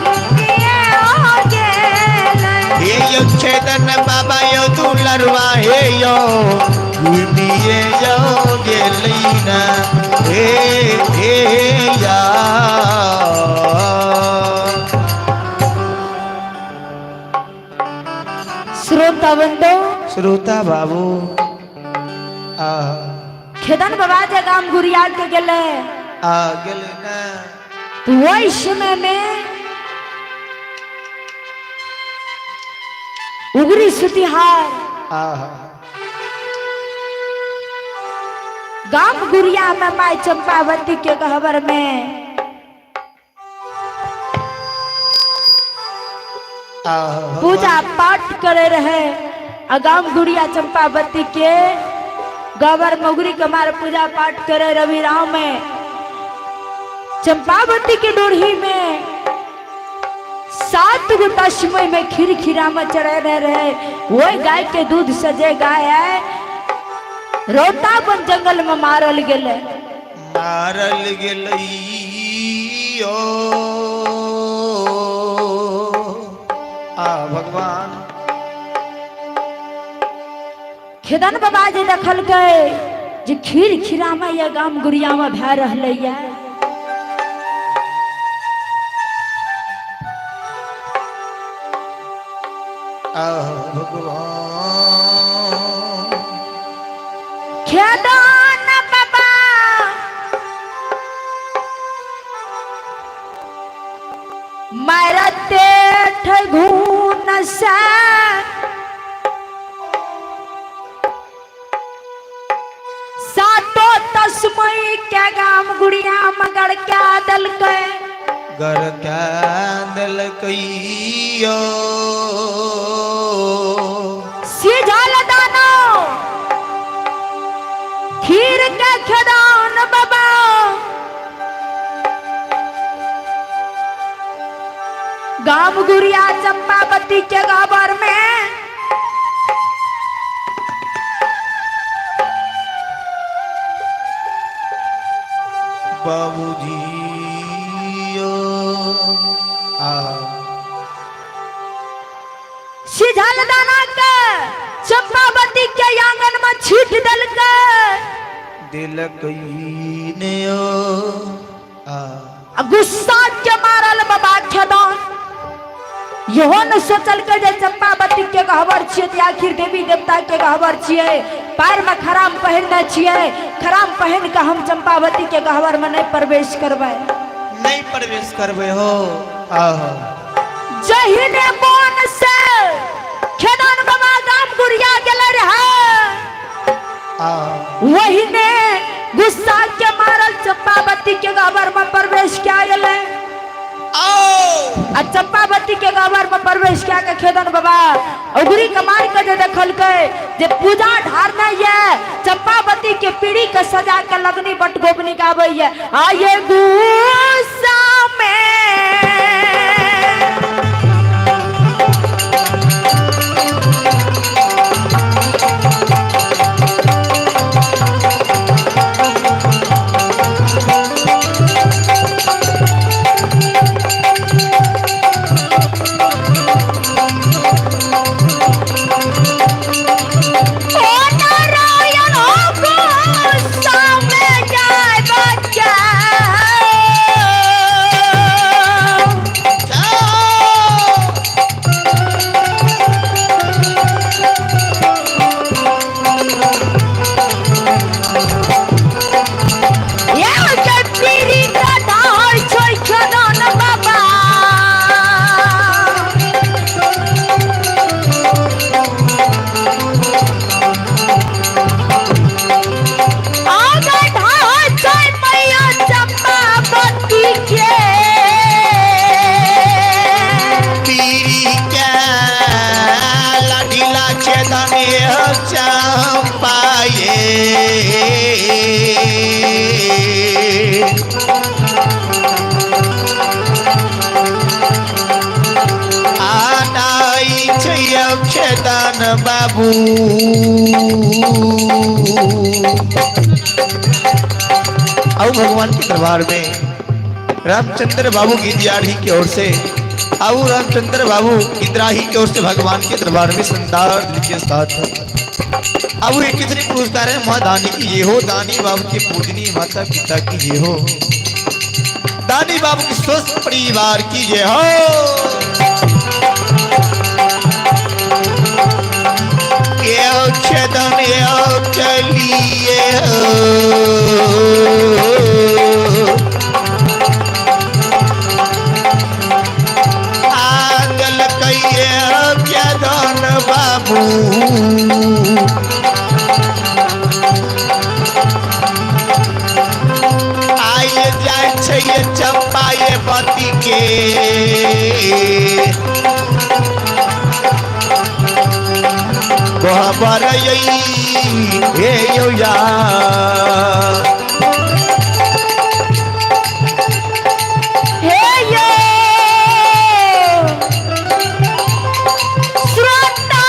जुमिए हो गेले यो चेतन बाबा यो दुलरवा हे यो दुनिये यो गेलीना हे या श्रोता बंधु रोता बाबू आ खेदन बाबा जे गाम गुरिया के गेले आ गेल ना तो वही समय में उगरी सुतिहार आ गाम गुरिया में माई चंपावती के गहवर में पूजा पाठ करे रहे। गाम गुड़िया चंपावती के गवर मगुरी कमार पूजा पाठ करे रवि राव में चंपावती के डोरही में 7 गो तस्मय में खीर खीरा में चढ़े रहे। वही गाय के दूध सजे गाय है रोता बन जंगल में मारल गेले भगवान खेदन बाबा जी देखल गए जे खीर खीरा में या गाम गुड़िया में भै रहले या भगवान खेदन बाबा मरते ठगुन से सातो तस्मय के गाम गुड़िया मगर क्या दल के गर क्या दल कइयो सीझल दानो खीर के खेदान बाबा गाम गुड़िया चंपावती के गाबर में बाबूजी सीझल दाना के चंपावती के आंगन में छीट दल के दिल कईने गुस्सा के मारल बाबा खेदान यहो न सोचल के जे चंपावती के गहवर छिए आखिर देवी देवता के गहवर छिए पैर में खराम पहनने छिए खराम पहन के हम चंपावती के गहवर में नहीं प्रवेश करबै हो जहिने मन से खेदान बाबा गाम गुड़िया गेल रहे वही ने गुस्सा के मारल चंपावती के गहवर में प्रवेश किया गेले चंपावती के गहवर में प्रवेश किया के खेदन बाबा उगरी कमार के जे देखल के जे पूजा ढारना है चंपावती के पीढ़ी के सजा के लगनी बट गोपनी गावे है आये गुस्सा में बाबू आओ भगवान के दरबार में रामचंद्र बाबू की दियाढ़ी की ओर से आओ रामचंद्र बाबू इद्राही की ओर से भगवान के दरबार में संदार लीजिए साथ अब ये कितने पुरस्कार है माँ दानी की ये हो दानी बाबू की पूजनी माता पिता की ये हो दानी बाबू की स्वस्थ परिवार की ये हो ये छदन ये चलिए आगल कहिए छदन बाबू आइए जाए छे चंपाए पति के गोबर हे या हे यो श्रोता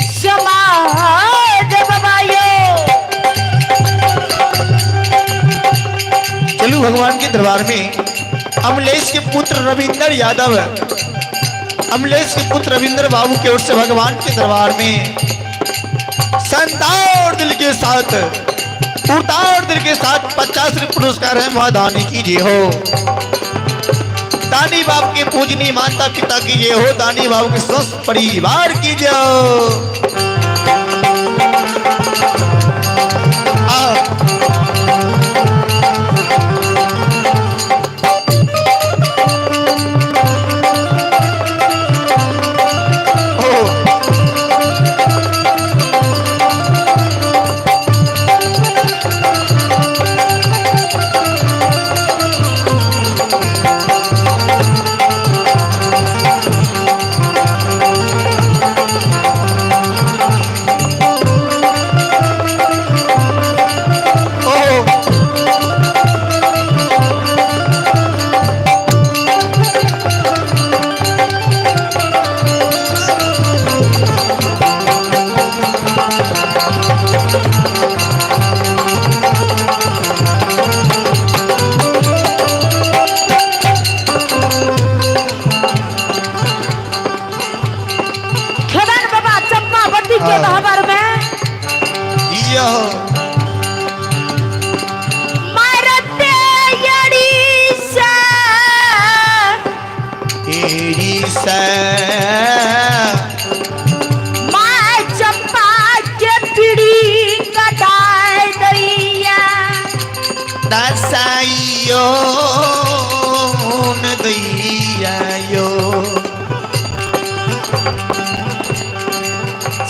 समाज बाबायो। चलू भगवान के दरबार में अमलेश के पुत्र रविंदर यादव अमलेश के पुत्र रविंदर बाबू की ओर से भगवान के दरबार में शानदार दिल के साथ उतार दिल के साथ 50 पुरस्कार है वह दानी कीजिए हो। दानी बाप के पूजनी माता पिता कीजिए हो। दानी बाबू के स्वस्थ परिवार कीजिए हो।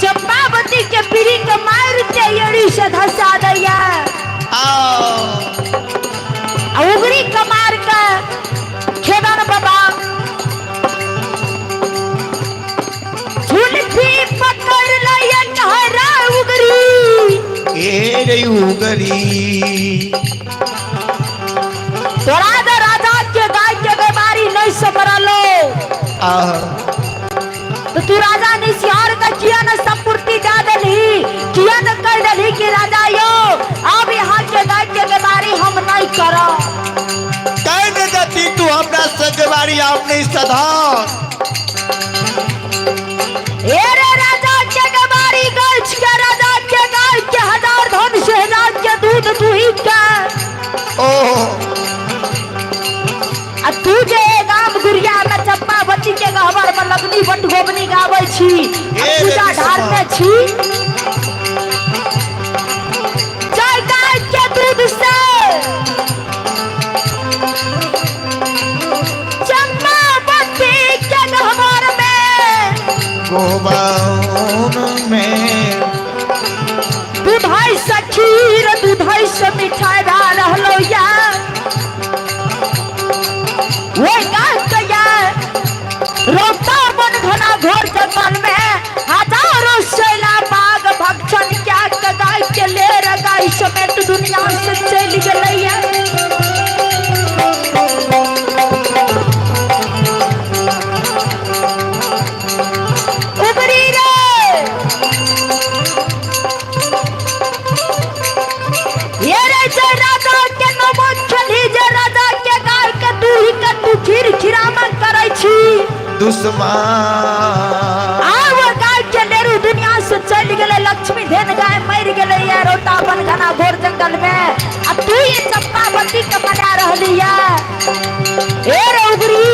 चंपावती के पीड़ी के मार के यड़ी से धसा दैया उगरी कमार का खेदन बाबा झुलफी पकड़ लिया कहरा उगरी ए रे उगरी तोरा राजा के गाय के बीमारी नहीं समरा लो तो तू राजा ने सियार का किया न संपूर्ति जा दली किया न कर दली कि राजा यो अब यहाँ के गाय के बीमारी हम नहीं करो कह न जाती तू अपना सगवारी आपने सदा ए रे राजा के बीमारी गाय के राजा के गाय के 1000 धन से 1000 के दूध तू ही का ओ अब तू जे गाम गुरिया में चंपावती के गहवर में लगनी बट गोबनी गावे छी पूजा ढार में छी जय गाय के दूध से चंपावती के गहवर में गोबाउन में दूधाई से खीर दूधाई से मिठाई डाल रहलो यार वो गया रोता बन घना घोर जंगल में हजारों शैला बाग भक्षण क्या गाय के ले गाय समेत दुनिया से चल गई उबरी रे ये रे जय राजा के नमो चली जय राजा के गाय के तू ही के तू खीर खिरामन करे छी दुश्मन आव गाय के लेरू दुनिया से चल गेले लक्ष्मी धेन गाय मर गेले या रोता बन घना घोर जंगल में अब तू ये चंपावती के बना रहली या ए रे उगरी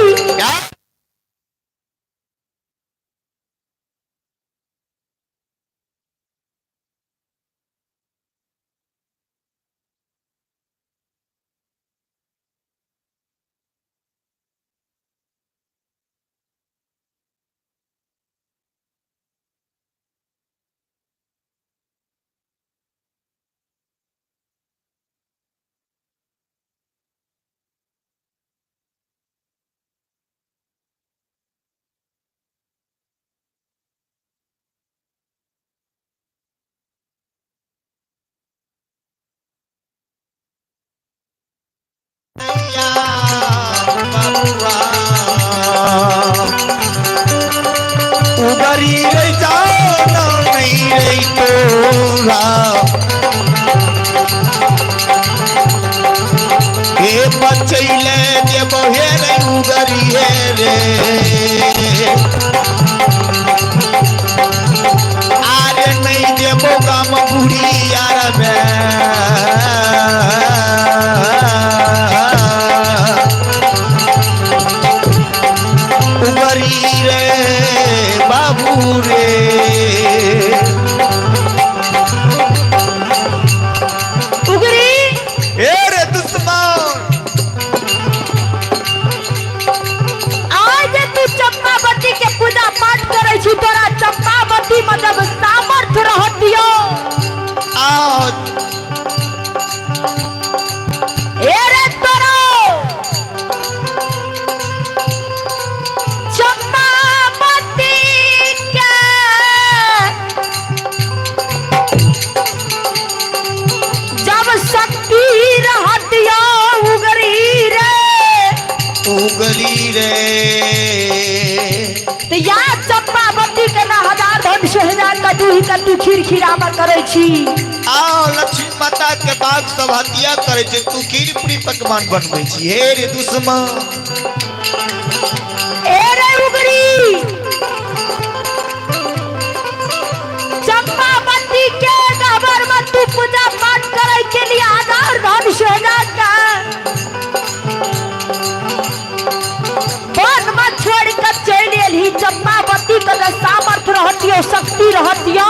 उगरी रे जानो नहीं रे तोरा हे बचैले देबो हे रे उगरी हे रे आरे नहीं देबो काम बुढ़ी यार में उगरी रे बाबू रे उगरी ए रे दुश्मन आज तू चंपावती के पूजा पाठ करे छी तोरा चंपावती मतलब सामर्थ्य रहतियो आज ए रे तोरा चंपावती के जब शक्ति रहतियो उगरी रे उगली रे तो याद चंपावती के ना हजार धन से हजार का तू खीर खीरामर करे छी आओ लक्ष्मी माता के बाग सब हत्या करे छे तू खीर पूरी पकवान बनबै छी हे रे दुश्मन ए रे उगरी चंपावती के गबर में तू पूजा पाठ करे के लिए हजार धन से हजार का वन में छोड़ कर चल एली चंपावती के तो सामर्थ्य रहतियो शक्ति रहतियो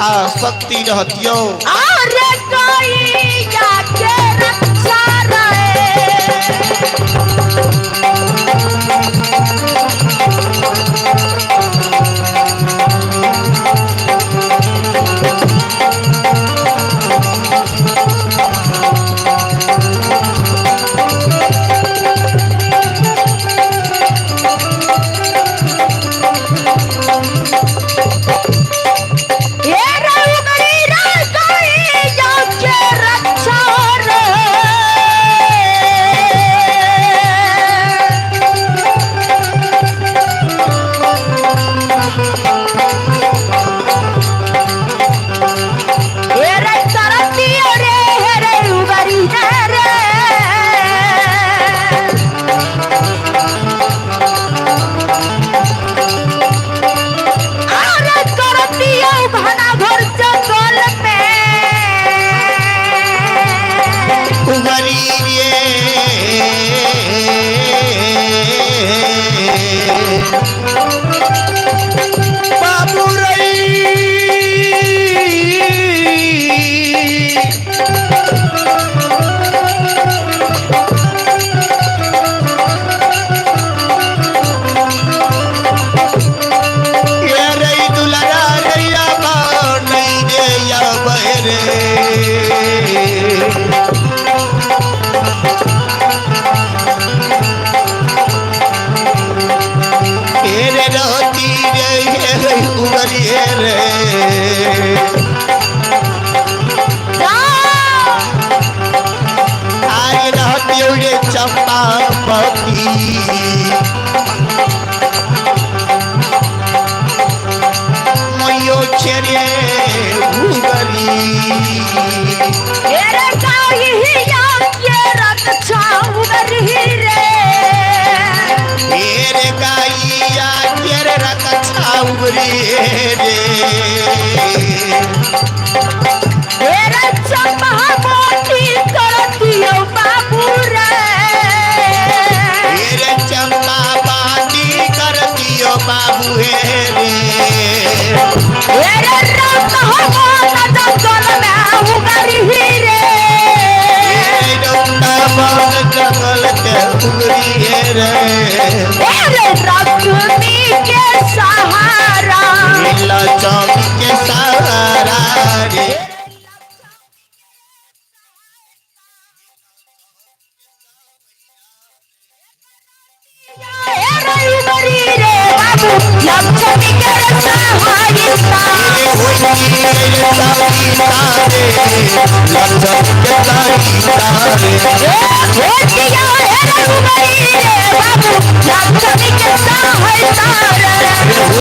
आ शक्ति रहतियो अरे कोई जाके रक्षा तारे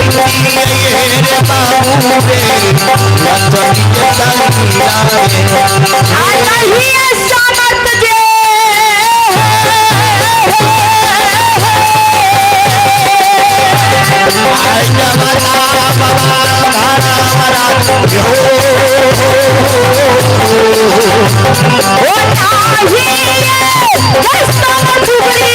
रे बाबू रे लखन के संगीला रे सामर्थ जे आज जमाना बाबा धारा हरा यो ओ नाही सामर्थ उगरी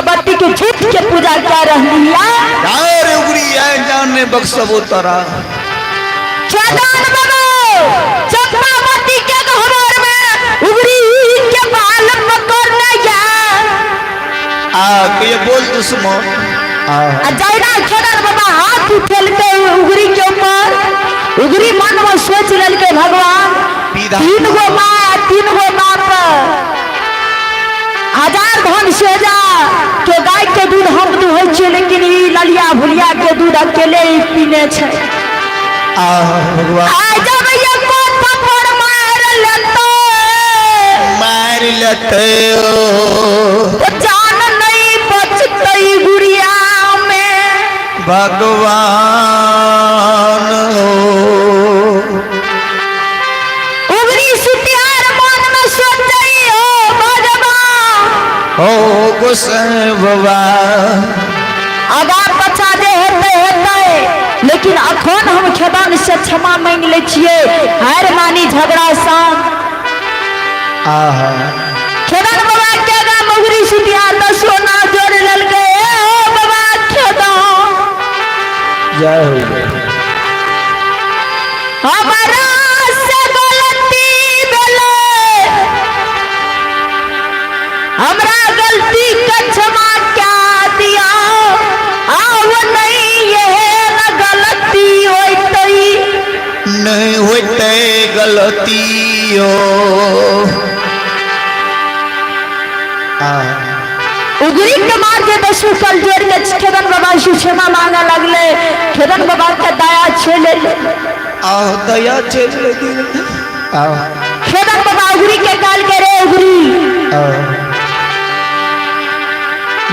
पूजा कर जाने बक्सबो तारा चंपावती के घर में उगरी के बाल पकड़ने जा के ये बोल तो सुनो जैना खेदन बाबा हाथ उठेलते उगरी के ऊपर उगरी मन में सोच लेलके भगवान तीन गो बाप हजार धन से जा के गाय के दूध हम दुहै छै लेकिन ई ललिया भुलिया के दूध अकेले ही पीने छै भगवान आ जब ये कोन पकड़ मार लेते तो जान नहीं बचते गुड़िया में भगवान उगरी सुतियार मन में सोचै हो गोसाई बाबा आगा पछा जे हेतै लेकिन अखन हम खेदान से क्षमा मांग ले छिए हार मानी झगड़ा सान खेदान बाबा के गाम उगरी सुतिया तो सोना जोड़ लेल गए बाबा खेदान जय हो हमारा से गलती भेले हमरा गलती का क्षमा क्या दिया आव नहीं ये न गलती होतई नहीं होते गलतियों उगरी के मार के दसू कल जोड़ के खेदन बाबा से क्षमा मांगा लगले खेदन बाबा के दया छेले दया छेले खेदन बाबा उगरी के काल के रे उगरी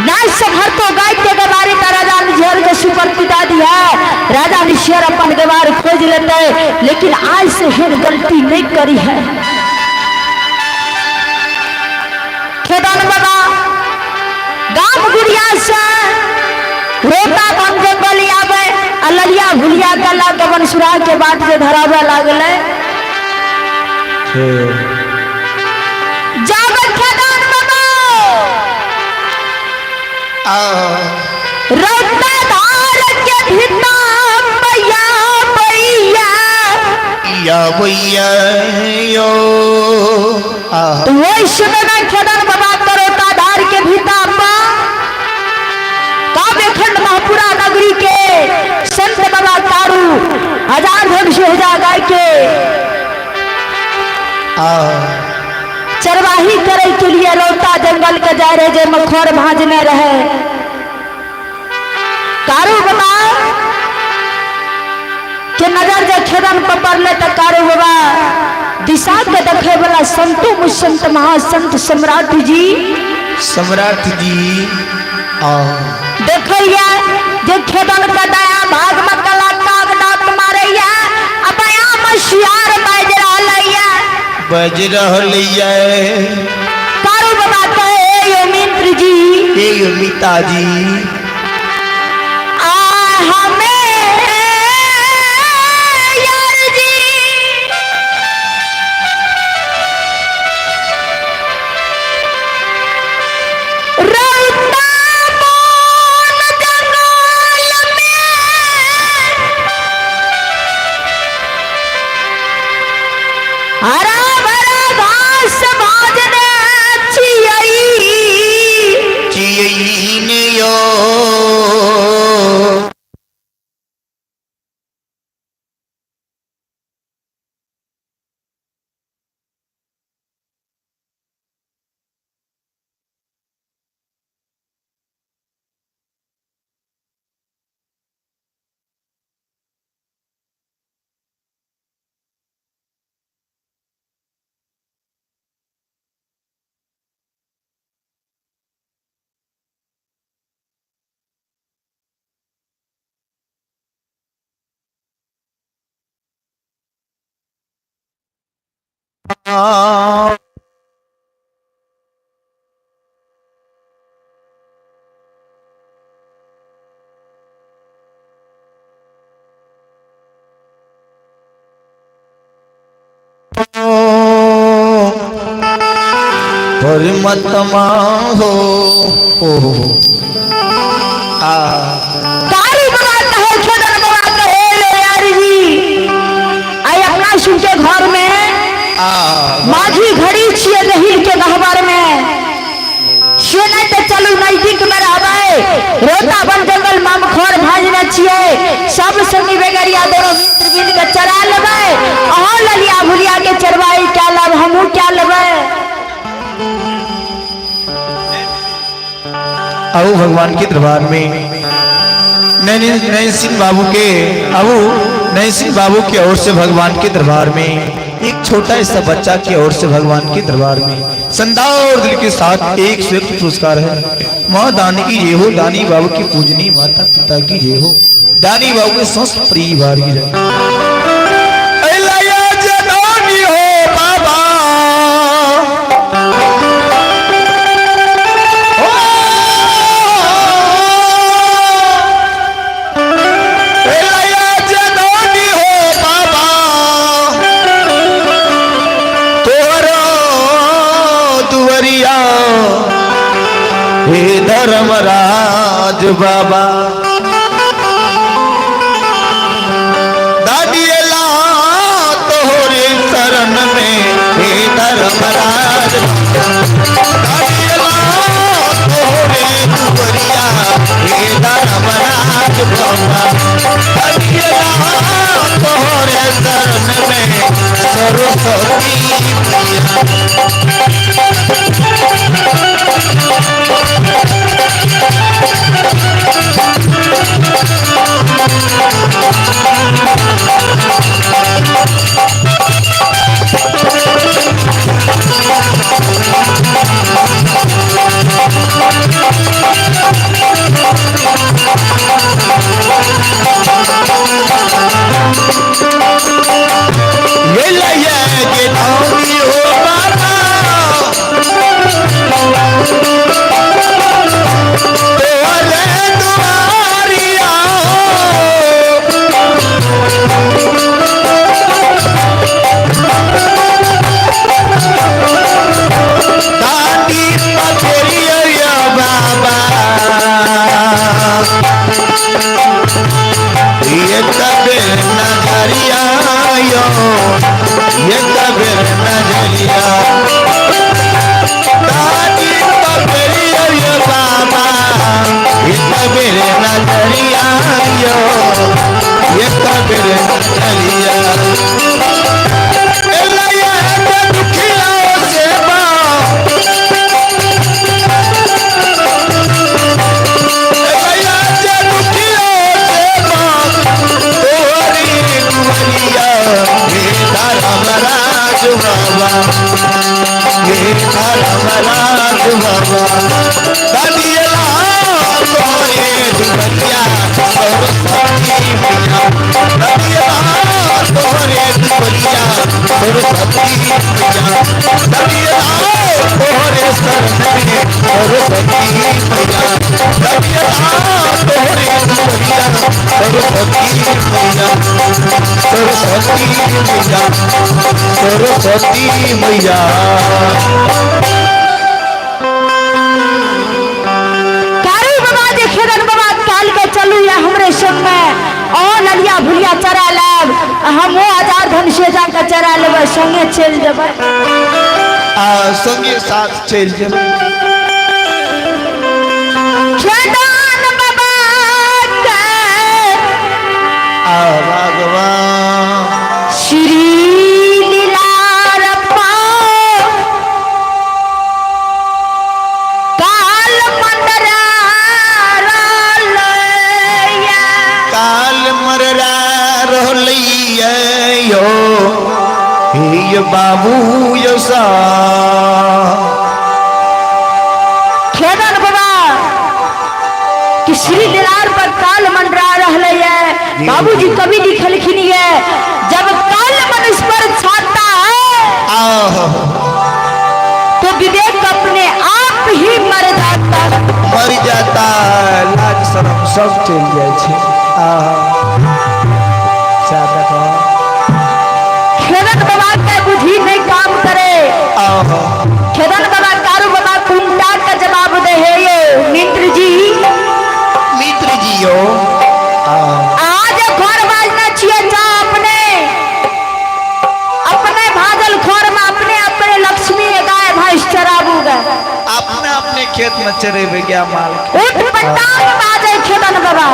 नाच सभर तो गाय के गवारे का राजा निशर के सुपर पिता दिया राजा निशर अपन गवार खोज लेते लेकिन आज से हिन गलती नहीं करी है खेदान बाबा गांव गुड़िया से रोता बन जंगल आवे अललिया भुलिया गला गवन सुरा के बाट से धरावे लागले जब खेदान बाबा रोता धार के भिता मैया मैया या भैया यो तो वही समय में खेदन बाबा करोता धार के भिता काव्य खंड महापुरा नगरी के संत बाबा तारू हजार धन सोहजा गाय के चरवाही करे के लिए रोता जंगल के जा रहे जे मखोर भाजने रहे कारू बाबा के नजर जे खेदन पर पड़ले तो कारू बाबा दिशा के देखे वाला संतो मुसंत महासंत सम्राट जी देखिया जे खेदन का दया भाग में कला काग डाक मारैया अबया मशियार बज रहलैया कारू बाबा कहे यो मित्र जी यो मिता जी हरा भरा घास भाजने चियई यो परमतमा हो आ कारी बनाता है छोटा बनाता है ले यार जी आई अपना सुन के घर में माझी घड़ी छिए दही के गहबर में से नहीं तो चलू नजदीक में रहबे रोता बन जंगल मामखोर भाजने छिए सब संगी बेगरिया दोनों मित्र बिन के चरा लेबे अहाँ ललिया भुलिया के चरवाई क्या लब हमहू क्या लेबे आओ भगवान के दरबार में नैन सिंह बाबू के आओ नैन सिंह बाबू की ओर से भगवान के दरबार में एक छोटा सा बच्चा की ओर से भगवान के दरबार में संदा और दिल के साथ एक स्वीकृत पुरस्कार है। माँ दानी की ये हो, दानी बाबू की पूजनी माता पिता की ये हो, दानी बाबू के स्वस्थ परिवार की रहे। हे धर्मराज बाबा दादियला तोहरे शरण में हे धर्मराज दादियला तोहरे दुवरिया हे धर्मराज बाबा दादियला तोहरे शरण में सरस्वती सरस्वती मैया कारी बाबा देखे बाबा काल के चलू या हमरे संग में और ललिया भुलिया चरा लब हम हजार धन से जाकर चरा लेबै संगे चल जेबै संगे साथ चल जेबै खेदान बाबा के भगवान श्री लीलारप्पा काल मंडरा काल मररा रहलिए यो हे बाबू यसा खेदन बाबा कि श्री लीलार पर काल मंडरा रहले है। बाबूजी कवि लिखलखिन है जब काल मनुष्य पर छाता है तो विवेक अपने आप ही मर जाता लाज शरम सब चल जाए छे खेदन बाबा के बुद्धि नहीं काम करे खेदन बाबा कारू बाबा कुंटा का जवाब दे है ये मित्र जी यो आज घर बाजना छिए जा अपने अपने भागल खोर में अपने अपने लक्ष्मी गाय भैंस चराबू गए अपने अपने खेत में चरेबे गया माल उठ पटांग बाजे खेदन बाबा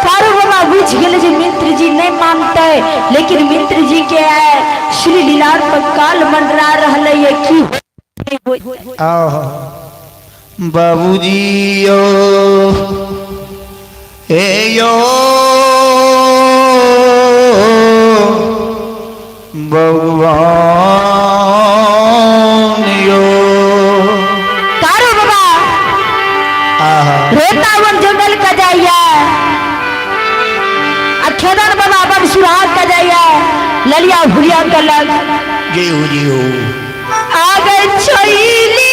कारू बाबा बुझ गेल जे मित्र जी नहीं मानते लेकिन मित्र जी के श्री लीलार पर काल मंडरा रहले ये की बाबूजी यो ए यो भगवान यो कारू बाबा रोतावन जंगल का जाइया खेदन बाबा बन सुहाग का जाइया ललिया भुलिया का लग जियो आगे छोइली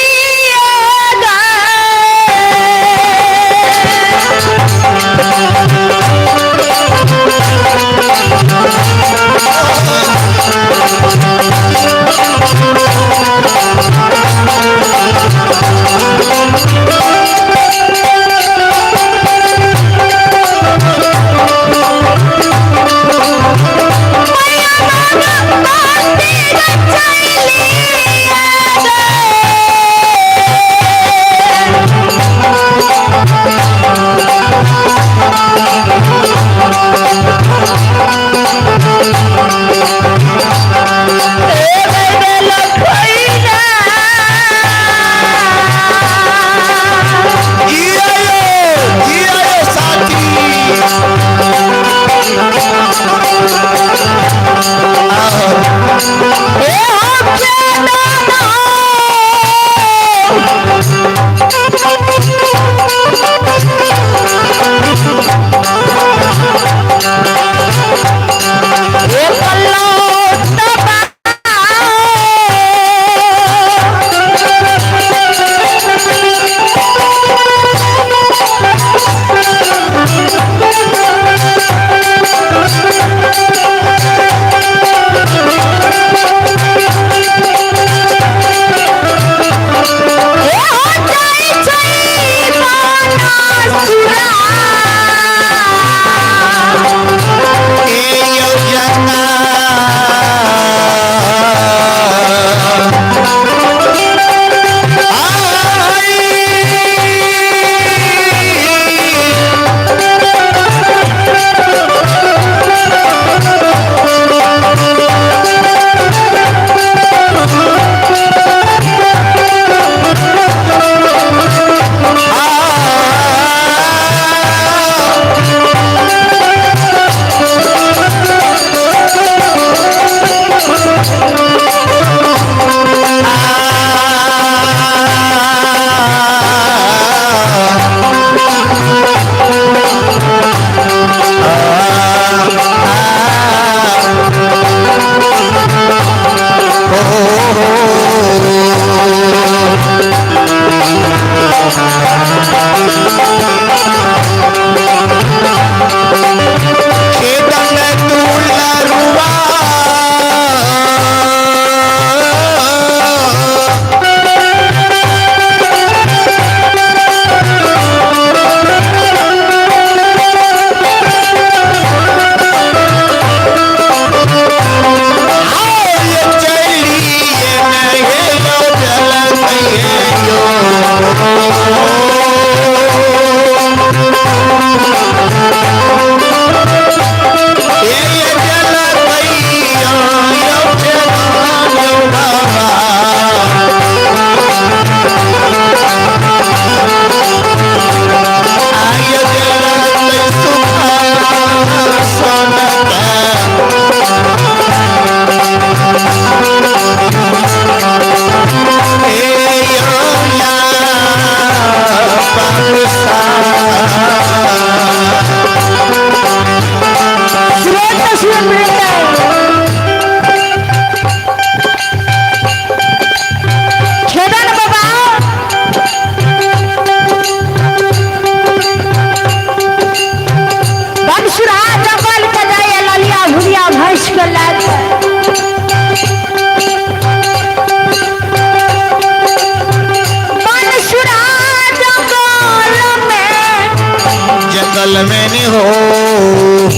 जंगल में नहीं हो।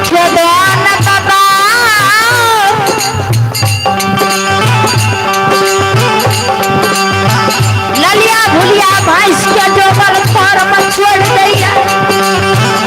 खेदान बाबा ललिया भुलिया भैंस के जोगल पर में छोड़ दैया।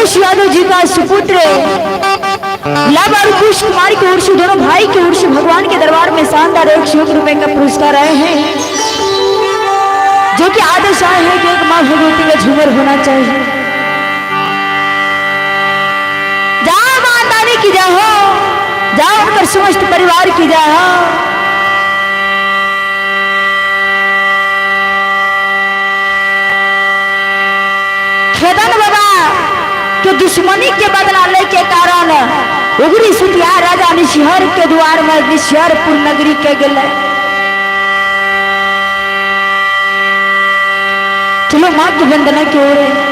उमेश यादव जी का सुपुत्र लव और कुश कुमारी की ओर से, दोनों भाई की ओर से भगवान के दरबार में शानदार 101 रुपए का पुरस्कार आए हैं, जो कि आदेश आए हैं कि एक माँ भगवती का झूमर होना चाहिए। जाओ माता रानी की जय हो, जाओ उनकर समस्त परिवार की जय हो। खेदन बाबा के दुश्मनी के बदला लेके कारण उगरी सुतिया राजा निशिहर के द्वार में निशिहरपुर नगरी के गले। चलो माँ की वंदना की ओर।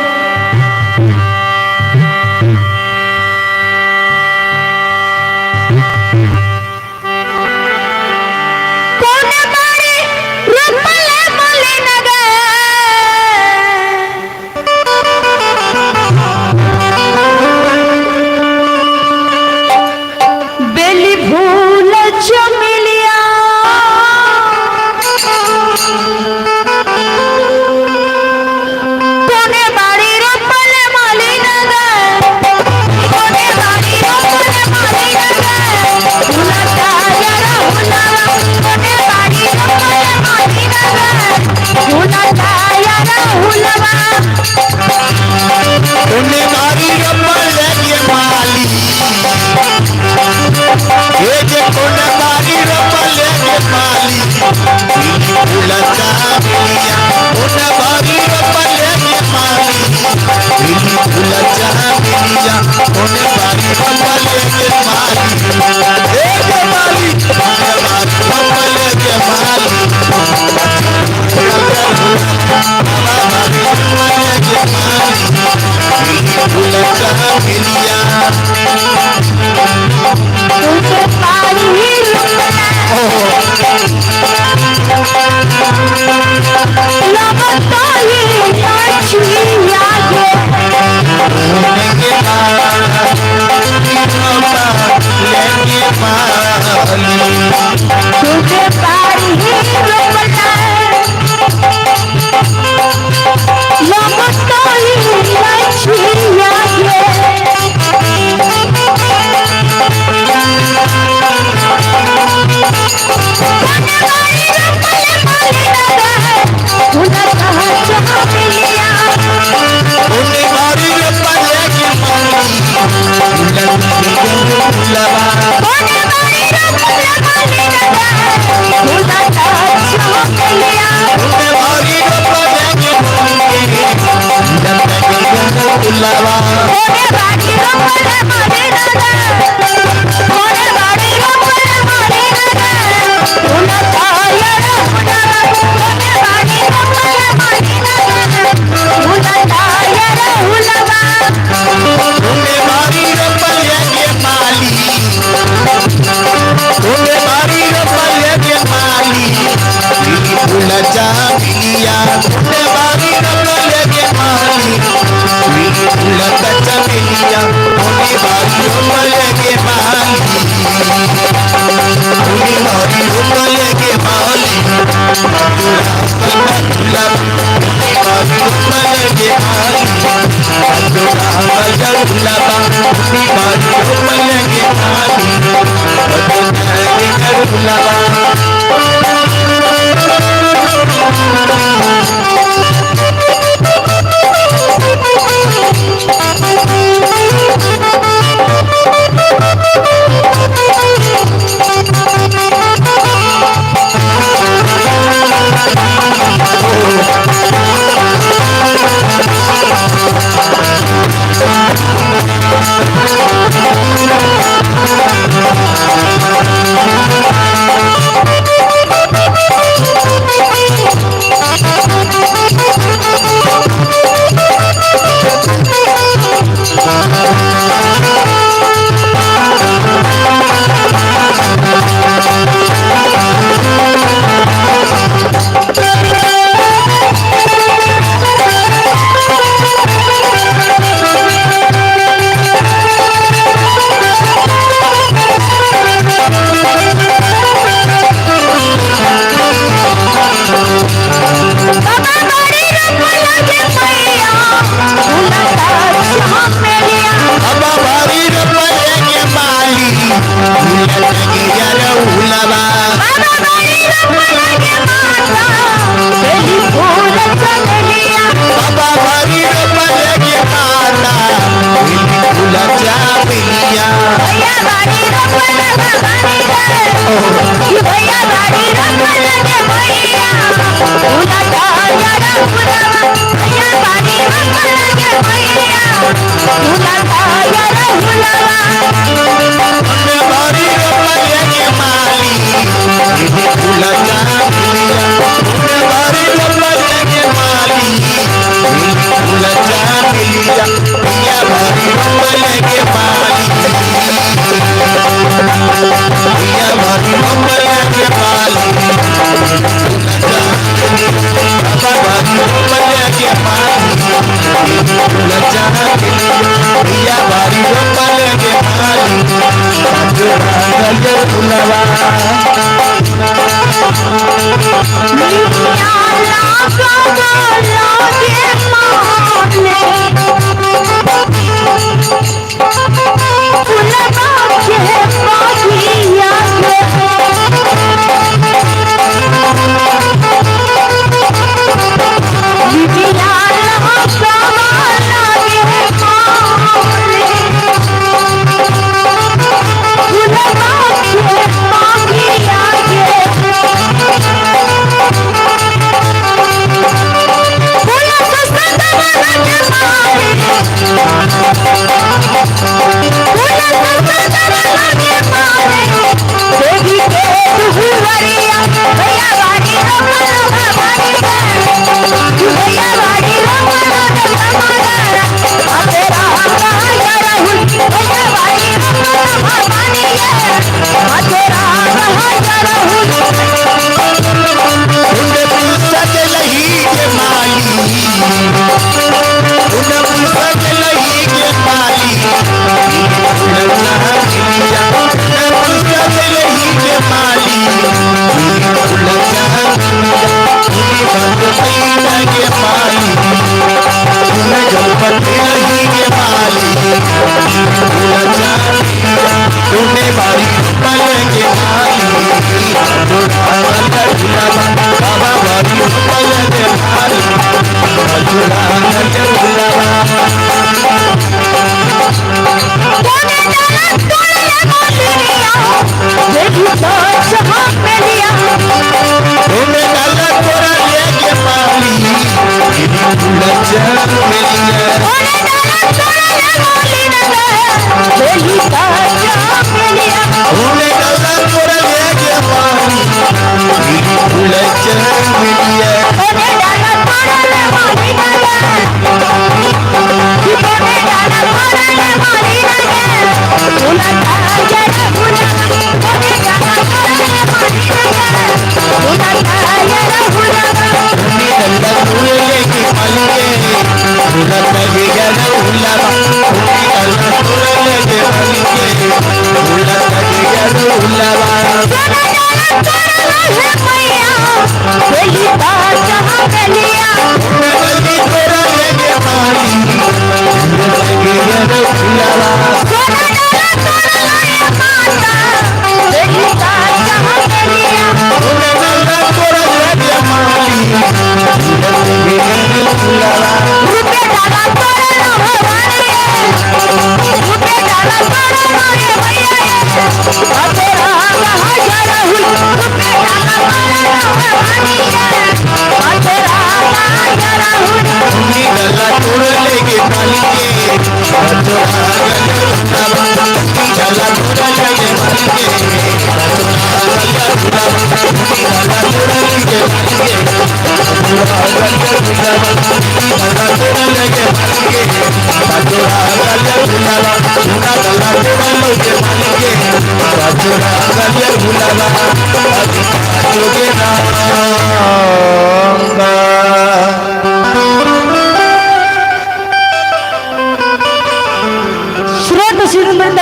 भुलावा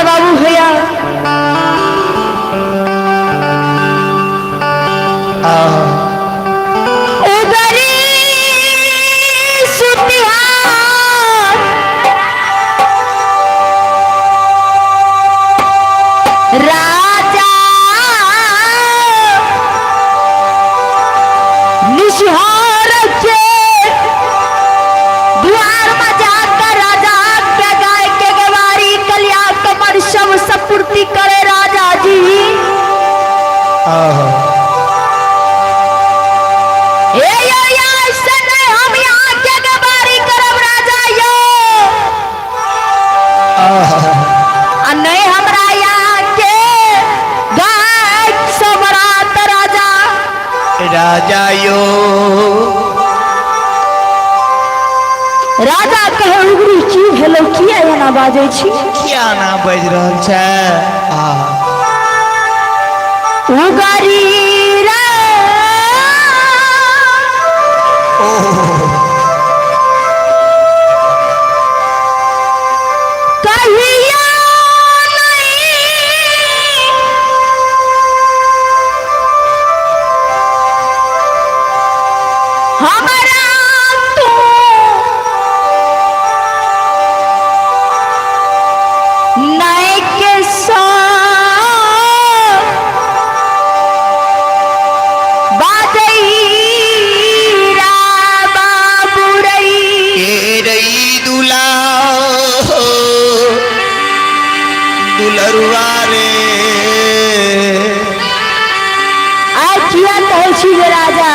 बाबू भैया राजा निशहार के द्वार में जाकर राजा के गाय के गवारी कलिया कमर सब सपूर्ति करे राजा जी। हम यहाँ के गवारी करब राजा यो नहीं हमरा यहाँ के गाय सबरात राजा राजा यो राजा कहे उगरी की हेलो किया एना बाजै छी क्या ना बज रहल छै उगरी रे कहिया नहीं दुलरुआ रे आय किया कहै छी जे राजा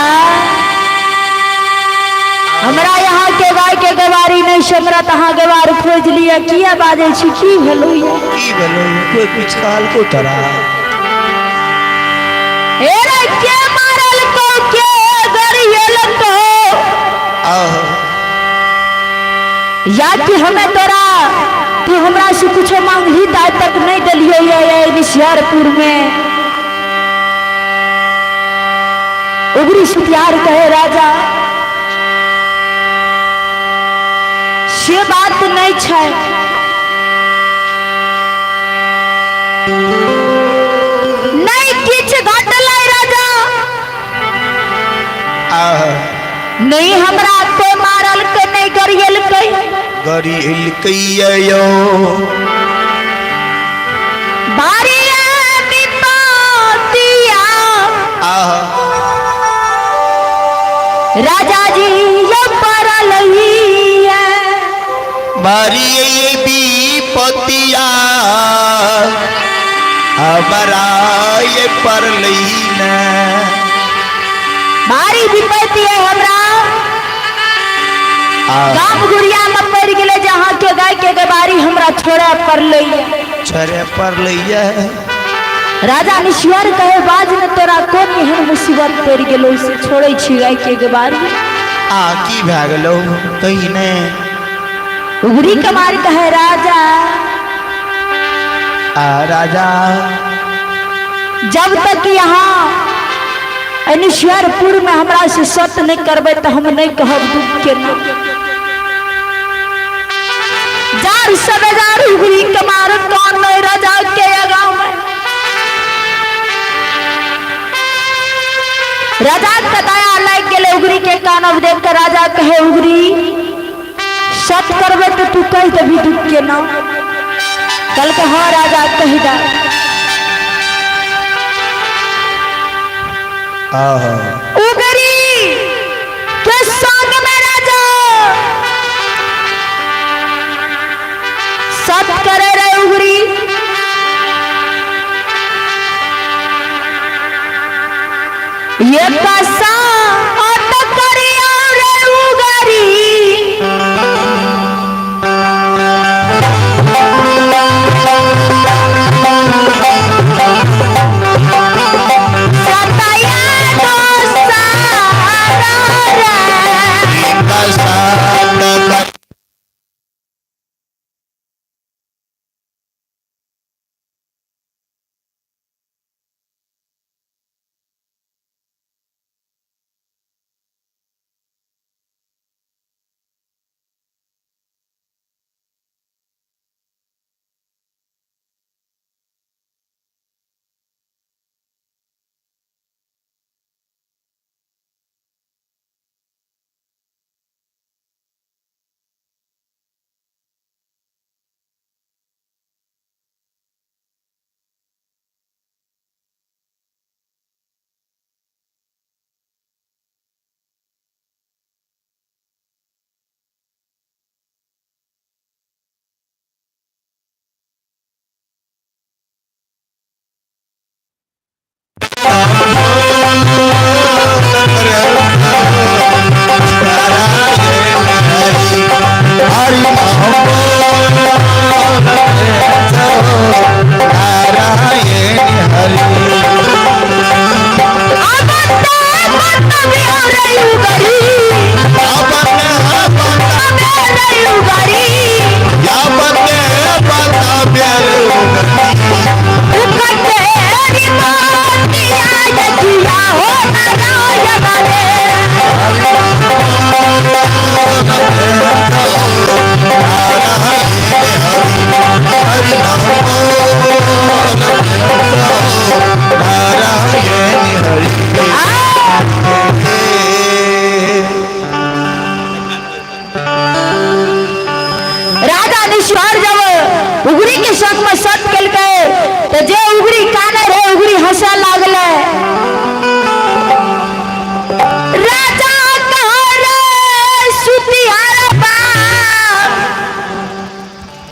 हमरा यहाँ के गाय के गवारी नहीं छै, हमरा तहाँ गवार खोज लिया, किया बाजै छी, की भेलो ये? की भेलो कोई कुछ काल को तरा ए रे के मारल को के गरियल को आह या कि हमें तोरा तू हमरा से कुछ मांगही त आज तक नहीं दिलियो ये निशियारपुर में। उगरी सुतियार कहे राजा से बात नहीं छै, नहीं किछ घटलै राजा, आह नहीं हमरा को मारल के नहीं गरियल के गरिल कइयो बारी विपतिया आह राजा जी ये परलैया मारी भी पतिया हमारा ये पर लईना भारी विपत्ति है हमरा गाम गुड़िया में पड़ गए, जहाँ के गाय के गवारी हमरा छोड़ा परलैया छरे पर लइया राजा निश्वर कहे बाज ने तोरा कोन एहन मुसीबत पड़ गेलो से छोड़े छी गाय के गवारी? आ की भए गेलो कहीं ने उगरी कमार कहे राजा आ राजा जब तक यहाँ निश्वरपुर में हमरा से सत नहीं करबे तो हम नहीं कहब दुख के नाम। जार सबेदार उगरी कमार कौन नहीं राजा के गाँव में राजा का दया लग गए उगरी के कानब देख कर राजा कहे उगरी सत करबे तो तू कह देवी दुख के नाम। कल के हाँ राजा कह दा आह उगरी के संग में राजा सत करे रे उगरी ये कसा अट करिया रे उगरी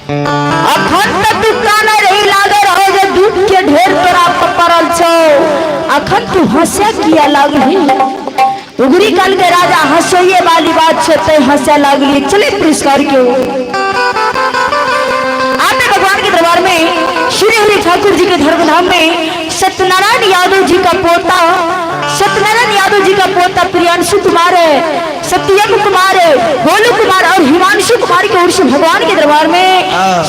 अखंड दुकान रही लागे तकिया लागली उगरी काल के राजा हंसोइए वाली बात छते हंसे लागली। चले पुरस्कार के आपने भगवान के दरबार में श्री हरि ठाकुर जी के धर्मधाम में सत्यनारायण यादव जी का पोता सत्यनारायण यादव जी का पोता प्रियांशु कुमार सत्यम कुमार गोलू कुमार और हिमांशु कुमार के उर्स भगवान के दरबार में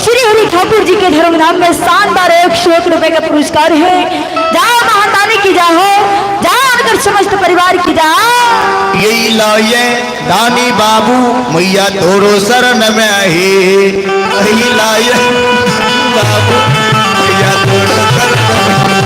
श्री हरि ठाकुर जी के धर्मधाम में शानदार 101 रुपए का पुरस्कार है। जाओ महादानी की जाओ जाओ अगर समस्त परिवार की जाओ यही लाए दानी बाबू मैया तोरो शरण में है। यही लाए बाबू मैया तोरो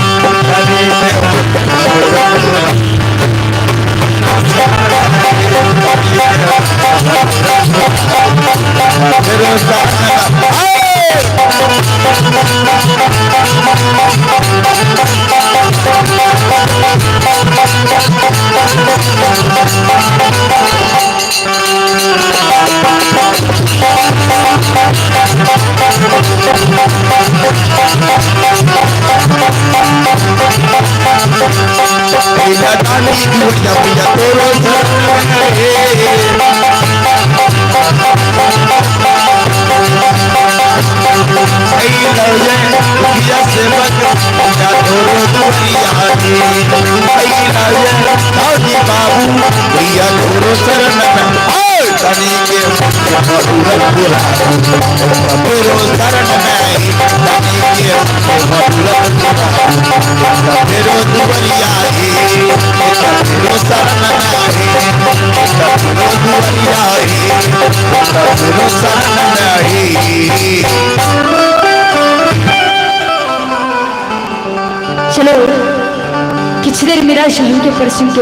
चलो किसी देर मेरा शहर के प्रश्न के